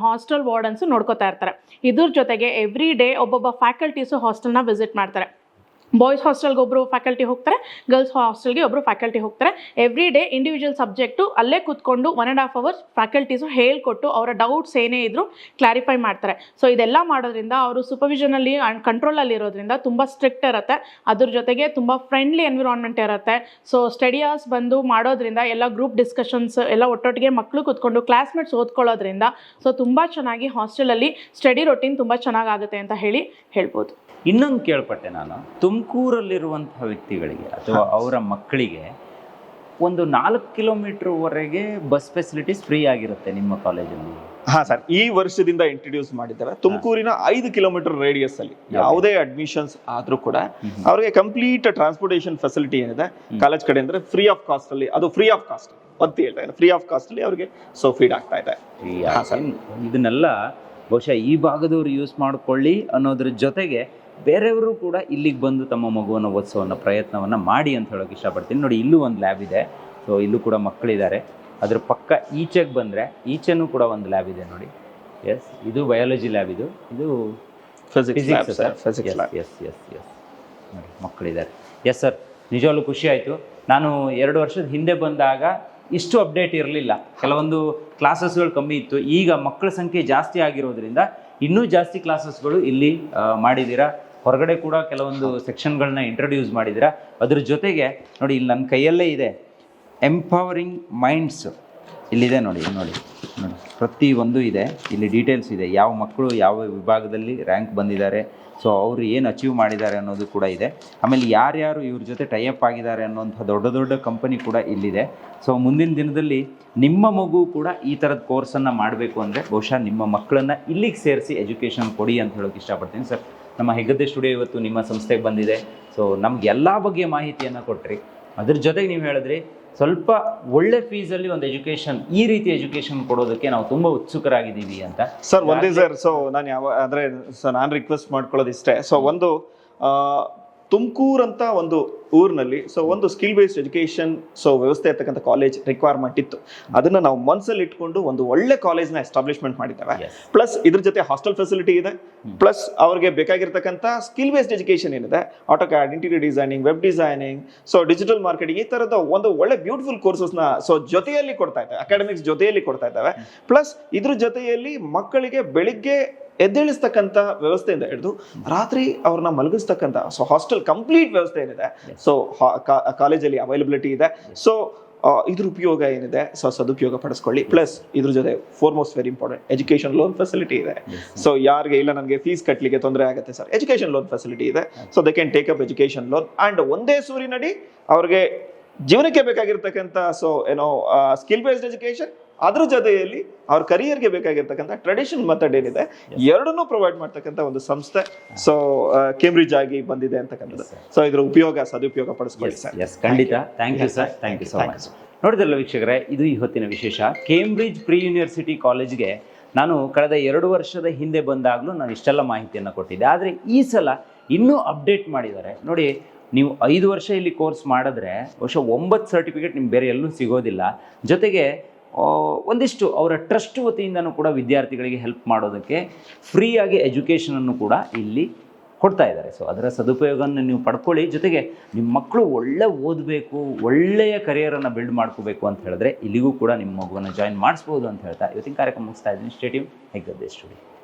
ಹಾಸ್ಟೆಲ್ ವಾರ್ಡನ್ಸು ನೋಡ್ಕೋತಾ ಇರ್ತಾರೆ. ಇದ್ರ ಜೊತೆಗೆ ಎವ್ರಿ ಡೇ ಒಬ್ಬೊಬ್ಬ ಫ್ಯಾಕಲ್ಟೀಸು ಹಾಸ್ಟೆಲ್ನ ವಿಸಿಟ್ ಮಾಡ್ತಾರೆ. ಬಾಯ್ಸ್ ಹಾಸ್ಟೆಲ್ಗೆ ಒಬ್ಬರು ಫ್ಯಾಕಲ್ಟಿ ಹೋಗ್ತಾರೆ, ಗರ್ಲ್ಸ್ ಹಾಸ್ಟೆಲ್ಗೆ ಒಬ್ಬರು ಫ್ಯಾಕಲ್ಟಿ ಹೋಗ್ತಾರೆ. ಎವ್ರಿ ಡೇ ಇಂಡಿವಿಜುವಲ್ ಸಬ್ಜೆಕ್ಟು ಅಲ್ಲೇ ಕೂತ್ಕೊಂಡು 1.5 hours ಫ್ಯಾಕಲ್ಟೀಸು ಹೇಳ್ಕೊಟ್ಟು ಅವರ ಡೌಟ್ಸ್ ಏನೇ ಇದ್ದರೂ ಕ್ಲಾರಿಫೈ ಮಾಡ್ತಾರೆ. ಸೊ ಇದೆಲ್ಲ ಮಾಡೋದ್ರಿಂದ ಅವರು ಸೂಪರ್ವಿಷನಲ್ಲಿ ಆ್ಯಂಡ್ ಕಂಟ್ರೋಲಲ್ಲಿ ಇರೋದ್ರಿಂದ ತುಂಬ ಸ್ಟ್ರಿಕ್ಟ್ ಇರುತ್ತೆ. ಅದ್ರ ಜೊತೆಗೆ ತುಂಬ ಫ್ರೆಂಡ್ಲಿ ಎನ್ವಿರಾನ್ಮೆಂಟ್ ಇರುತ್ತೆ. ಸೊ ಸ್ಟಡಿ ಅವರ್ಸ್ ಬಂದು ಮಾಡೋದ್ರಿಂದ ಎಲ್ಲ ಗ್ರೂಪ್ ಡಿಸ್ಕಷನ್ಸ್ ಎಲ್ಲ ಒಟ್ಟೊಟ್ಟಿಗೆ ಮಕ್ಕಳು ಕೂತ್ಕೊಂಡು ಕ್ಲಾಸ್ಮೇಟ್ಸ್ ಓದ್ಕೊಳ್ಳೋದ್ರಿಂದ ಸೊ ತುಂಬ ಚೆನ್ನಾಗಿ ಹಾಸ್ಟೆಲಲ್ಲಿ ಸ್ಟಡಿ ರೊಟೀನ್ ತುಂಬ ಚೆನ್ನಾಗಾಗುತ್ತೆ ಅಂತ ಹೇಳ್ಬೋದು. ಇನ್ನೊಂದು ಕೇಳ್ಪಟ್ಟೆ ನಾನು, ತುಮಕೂರಲ್ಲಿರುವಂತಹ ವ್ಯಕ್ತಿಗಳಿಗೆ ಅಥವಾ ಅವರ ಮಕ್ಕಳಿಗೆ ಒಂದು 4 ಕಿಲೋಮೀಟರ್ವರೆಗೆ ಬಸ್ ಫೆಸಿಲಿಟೀಸ್ ಫ್ರೀ ಆಗಿರುತ್ತೆ ನಿಮ್ಮ ಕಾಲೇಜಲ್ಲಿ. ಹಾ ಸರ್, ಈ ವರ್ಷದಿಂದ ಇಂಟ್ರೊಡ್ಯೂಸ್ ಮಾಡಿದ್ದಾರೆ. ತುಮಕೂರಿನ 5 ಕಿಲೋಮೀಟರ್ ರೇಡಿಯಸ್ ಅಲ್ಲಿ ಯಾವುದೇ ಅಡ್ಮಿಷನ್ಸ್ ಆದ್ರೂ ಕೂಡ ಅವ್ರಿಗೆ ಕಂಪ್ಲೀಟ್ ಟ್ರಾನ್ಸ್ಪೋರ್ಟೇಷನ್ ಫೆಸಿಲಿಟಿ ಏನಿದೆ ಕಾಲೇಜ್ ಕಡೆ ಅಂದ್ರೆ ಫ್ರೀ ಆಫ್ ಕಾಸ್ಟ್ ಅಲ್ಲಿ, ಅದು ಫ್ರೀ ಆಫ್ ಕಾಸ್ಟ್ ಅಂತ ಹೇಳ್ತಾ ಇದೆ, ಫ್ರೀ ಆಫ್ ಕಾಸ್ಟ್ ಅಲ್ಲಿ ಅವ್ರಿಗೆ ಫೀಡ್ ಆಗ್ತಾ ಇದೆ. ಇದನ್ನೆಲ್ಲ ಬಹುಶಃ ಈ ಭಾಗದವರು ಯೂಸ್ ಮಾಡ್ಕೊಳ್ಳಿ ಅನ್ನೋದ್ರ ಜೊತೆಗೆ ಬೇರೆಯವರು ಕೂಡ ಇಲ್ಲಿಗೆ ಬಂದು ತಮ್ಮ ಮಗುವನ್ನು ಓದಿಸೋ ಪ್ರಯತ್ನವನ್ನು ಮಾಡಿ ಅಂತ ಹೇಳೋಕೆ ಇಷ್ಟಪಡ್ತೀನಿ. ನೋಡಿ, ಇಲ್ಲೂ ಒಂದು ಲ್ಯಾಬ್ ಇದೆ. ಸೊ ಇಲ್ಲೂ ಕೂಡ ಮಕ್ಕಳಿದ್ದಾರೆ. ಅದ್ರ ಪಕ್ಕ ಈಚೆಗೆ ಬಂದರೆ ಈಚೆನೂ ಕೂಡ ಒಂದು ಲ್ಯಾಬ್ ಇದೆ ನೋಡಿ. ಎಸ್, ಇದು ಬಯಾಲಜಿ ಲ್ಯಾಬ್, ಇದು ಫಿಸಿಕ್ಸ್ ಲ್ಯಾಬ್. ಎಸ್ ನೋಡಿ, ಮಕ್ಕಳಿದ್ದಾರೆ. ಎಸ್ ಸರ್, ನಿಜವಾಗ್ಲೂ ಖುಷಿ ಆಯಿತು. ನಾನು 2 ವರ್ಷದ ಹಿಂದೆ ಬಂದಾಗ ಇಷ್ಟು ಅಪ್ಡೇಟ್ ಇರಲಿಲ್ಲ. ಕೆಲವೊಂದು ಕ್ಲಾಸಸ್ಗಳು ಕಮ್ಮಿ ಇತ್ತು. ಈಗ ಮಕ್ಕಳ ಸಂಖ್ಯೆ ಜಾಸ್ತಿ ಆಗಿರೋದ್ರಿಂದ ಇನ್ನೂ ಜಾಸ್ತಿ ಕ್ಲಾಸಸ್ಗಳು ಇಲ್ಲಿ ಮಾಡಿದ್ದೀರಾ. ಹೊರಗಡೆ ಕೂಡ ಕೆಲವೊಂದು ಸೆಕ್ಷನ್ಗಳನ್ನ ಇಂಟ್ರೊಡ್ಯೂಸ್ ಮಾಡಿದ್ದೀರಾ. ಅದ್ರ ಜೊತೆಗೆ ನೋಡಿ, ಇಲ್ಲಿ ನನ್ನ ಕೈಯಲ್ಲೇ ಇದೆ ಎಂಪವರಿಂಗ್ ಮೈಂಡ್ಸ್. ಇಲ್ಲಿದೆ ನೋಡಿ ಪ್ರತಿ ಒಂದು ಇದೆ. ಇಲ್ಲಿ ಡೀಟೇಲ್ಸ್ ಇದೆ, ಯಾವ ಮಕ್ಕಳು ಯಾವ ವಿಭಾಗದಲ್ಲಿ ರ್ಯಾಂಕ್ ಬಂದಿದ್ದಾರೆ, ಸೊ ಅವರು ಏನು ಅಚೀವ್ ಮಾಡಿದ್ದಾರೆ ಅನ್ನೋದು ಕೂಡ ಇದೆ. ಆಮೇಲೆ ಯಾರ್ಯಾರು ಇವ್ರ ಜೊತೆ ಟೈಅಪ್ ಆಗಿದ್ದಾರೆ ಅನ್ನೋಂಥ ದೊಡ್ಡ ದೊಡ್ಡ ಕಂಪನಿ ಕೂಡ ಇಲ್ಲಿದೆ. ಸೊ ಮುಂದಿನ ದಿನದಲ್ಲಿ ನಿಮ್ಮ ಮಗು ಕೂಡ ಈ ಥರದ ಕೋರ್ಸನ್ನು ಮಾಡಬೇಕು ಅಂದರೆ ಬಹುಶಃ ನಿಮ್ಮ ಮಕ್ಕಳನ್ನು ಇಲ್ಲಿಗೆ ಸೇರಿಸಿ ಎಜುಕೇಷನ್ ಕೊಡಿ ಅಂತ ಹೇಳೋಕೆ ಇಷ್ಟಪಡ್ತೀನಿ. ಸರ್, ನಮ್ಮ ಹೆಗ್ಗದ್ದೆ ಸ್ಟುಡಿಯೋ ಇವತ್ತು ನಿಮ್ಮ ಸಂಸ್ಥೆಗೆ ಬಂದಿದೆ. ಸೊ ನಮ್ಗೆ ಎಲ್ಲ ಬಗೆಯ ಮಾಹಿತಿಯನ್ನು ಕೊಟ್ರಿ. ಅದ್ರ ಜೊತೆಗೆ ನೀವು ಹೇಳಿದ್ರಿ ಸ್ವಲ್ಪ ಒಳ್ಳೆ ಫೀಸಲ್ಲಿ ಒಂದು ಎಜುಕೇಷನ್, ಈ ರೀತಿ ಎಜುಕೇಷನ್ ಕೊಡೋದಕ್ಕೆ ನಾವು ತುಂಬ ಉತ್ಸುಕರಾಗಿದ್ದೀವಿ ಅಂತ. ಸರ್ ಒಂದೇ ಸರ್, ಸೊ ನಾನು ರಿಕ್ವೆಸ್ಟ್ ಮಾಡ್ಕೊಳ್ಳೋದು ಇಷ್ಟೇ. ಸೊ ಒಂದು ತುಮಕೂರು ಅಂತ ಒಂದು ಊರಿನಲ್ಲಿ ಒಂದು ಸ್ಕಿಲ್ ಬೇಸ್ಡ್ ಎಜುಕೇಶನ್ ವ್ಯವಸ್ಥೆ ಇರ್ತಕ್ಕಂಥ ಕಾಲೇಜ್ ರಿಕ್ವೈರ್ಮೆಂಟ್ ಇತ್ತು. ಅದನ್ನ ನಾವು ಮನಸ್ಸಲ್ಲಿ ಇಟ್ಕೊಂಡು ಒಂದು ಒಳ್ಳೆ ಕಾಲೇಜ್ನ ಎಸ್ಟಾಬ್ಲಿಷ್ಮೆಂಟ್ ಮಾಡಿದ್ದೇವೆ. ಪ್ಲಸ್ ಇದ್ರ ಜೊತೆ ಹಾಸ್ಟೆಲ್ ಫೆಸಿಲಿಟಿ ಇದೆ. ಪ್ಲಸ್ ಅವ್ರಿಗೆ ಬೇಕಾಗಿರ್ತಕ್ಕಂಥ ಸ್ಕಿಲ್ ಬೇಸ್ಡ್ ಎಜುಕೇಶನ್ ಏನಿದೆ, AutoCAD, interior designing, web designing, digital marketing, ಈ ತರದ ಒಂದು ಒಳ್ಳೆ ಬ್ಯೂಟಿಫುಲ್ ಕೋರ್ಸಸ್ನ ಜೊತೆಯಲ್ಲಿ ಕೊಡ್ತಾ ಇದ್ದೇವೆ, ಅಕಾಡೆಮಿಕ್ಸ್ ಜೊತೆಯಲ್ಲಿ ಕೊಡ್ತಾ ಇದ್ದೇವೆ. ಪ್ಲಸ್ ಇದ್ರ ಜೊತೆಯಲ್ಲಿ ಮಕ್ಕಳಿಗೆ ಬೆಳಿಗ್ಗೆ ಎದ್ದೇಳಿಸ್ತಕ್ಕಂಥ ವ್ಯವಸ್ಥೆಯಿಂದ ಹಿಡಿದು ರಾತ್ರಿ ಅವ್ರನ್ನ ಮಲಗಿಸ್ತಕ್ಕಂಥ ಹಾಸ್ಟೆಲ್ ಕಂಪ್ಲೀಟ್ ವ್ಯವಸ್ಥೆ ಏನಿದೆ ಕಾಲೇಜಲ್ಲಿ ಅವೈಲಬಿಲಿಟಿ ಇದೆ. ಇದ್ರ ಉಪಯೋಗ ಏನಿದೆ ಸದುಪಯೋಗ ಪಡಿಸ್ಕೊಳ್ಳಿ. ಪ್ಲಸ್ ಇದ್ರ ಜೊತೆ foremost very important education loan facility ಇದೆ. ಯಾರಿಗೆ ಇಲ್ಲ ನನಗೆ ಫೀಸ್ ಕಟ್ಟಲಿಕ್ಕೆ ತೊಂದರೆ ಆಗುತ್ತೆ ಸರ್, ಎಜುಕೇಶನ್ ಲೋನ್ ಫೆಸಿಲಿಟಿ ಇದೆ. They can take up education loan and ಒಂದೇ ಸೂರಿನಡಿ ಅವ್ರಿಗೆ ಜೀವನಕ್ಕೆ ಬೇಕಾಗಿರ್ತಕ್ಕಂಥ ಸ್ಕಿಲ್ ಬೇಸ್ಡ್ ಎಜುಕೇಶನ್, ಅದ್ರ ಜೊತೆಯಲ್ಲಿ ಅವ್ರ ಕರಿಯರ್ಗೆ ಬೇಕಾಗಿರ್ತಕ್ಕಂಥ ಟ್ರೆಡಿಷನಲ್ ಮೆಥಡ್ ಏನಿದೆ ಎರಡನ್ನೂ ಪ್ರೊವೈಡ್ ಮಾಡ್ತಕ್ಕಂಥ ಒಂದು ಸಂಸ್ಥೆ ಕೇಂಬ್ರಿಡ್ಜ್ ಆಗಿ ಬಂದಿದೆ ಅಂತಕ್ಕಂಥದ್ದು. ಇದ್ರ ಸದುಪಯೋಗ ಪಡಿಸ್ಕೊಳ್ಳಿ ಸರ್. ಖಂಡಿತ. Thank you sir, thank you so much. ನೋಡಿದ್ರಲ್ಲ ವೀಕ್ಷಕರೇ, ಇದು ಇವತ್ತಿನ ವಿಶೇಷ. ಕೇಂಬ್ರಿಡ್ಜ್ ಪ್ರೀ ಯೂನಿವರ್ಸಿಟಿ ಕಾಲೇಜ್ಗೆ ನಾನು ಕಳೆದ 2 ವರ್ಷದ ಹಿಂದೆ ಬಂದಾಗಲೂ ನಾನು ಇಷ್ಟೆಲ್ಲ ಮಾಹಿತಿಯನ್ನು ಕೊಟ್ಟಿದ್ದೆ. ಆದರೆ ಈ ಸಲ ಇನ್ನೂ ಅಪ್ಡೇಟ್ ಮಾಡಿದ್ದಾರೆ ನೋಡಿ. ನೀವು 5 ವರ್ಷ ಇಲ್ಲಿ ಕೋರ್ಸ್ ಮಾಡಿದ್ರೆ ಬಹುಶಃ 9 ಸರ್ಟಿಫಿಕೇಟ್ ನಿಮ್ಗೆ ಬೇರೆ ಎಲ್ಲೂ ಸಿಗೋದಿಲ್ಲ. ಜೊತೆಗೆ ಒಂದಿಷ್ಟು ಅವರ ಟ್ರಸ್ಟ್ ವತಿಯಿಂದನೂ ಕೂಡ ವಿದ್ಯಾರ್ಥಿಗಳಿಗೆ ಹೆಲ್ಪ್ ಮಾಡೋದಕ್ಕೆ ಫ್ರೀಯಾಗಿ ಎಜುಕೇಷನನ್ನು ಕೂಡ ಇಲ್ಲಿ ಕೊಡ್ತಾ ಇದ್ದಾರೆ. ಸೊ ಅದರ ಸದುಪಯೋಗವನ್ನು ನೀವು ಪಡ್ಕೊಳ್ಳಿ. ಜೊತೆಗೆ ನಿಮ್ಮ ಮಕ್ಕಳು ಒಳ್ಳೆ ಓದಬೇಕು, ಒಳ್ಳೆಯ ಕರಿಯರನ್ನು ಬಿಲ್ಡ್ ಮಾಡ್ಕೋಬೇಕು ಅಂತ ಹೇಳಿದ್ರೆ ಇಲ್ಲಿಗೂ ಕೂಡ ನಿಮ್ಮ ಮಗುವನ್ನು ಜಾಯಿನ್ ಮಾಡಿಸ್ಬೋದು ಅಂತ ಹೇಳ್ತಾ ಇವತ್ತಿನ ಕಾರ್ಯಕ್ರಮ ಮುಗಿಸ್ತಾ ಇದ್ದೀನಿ. Stadium Heggadde studio.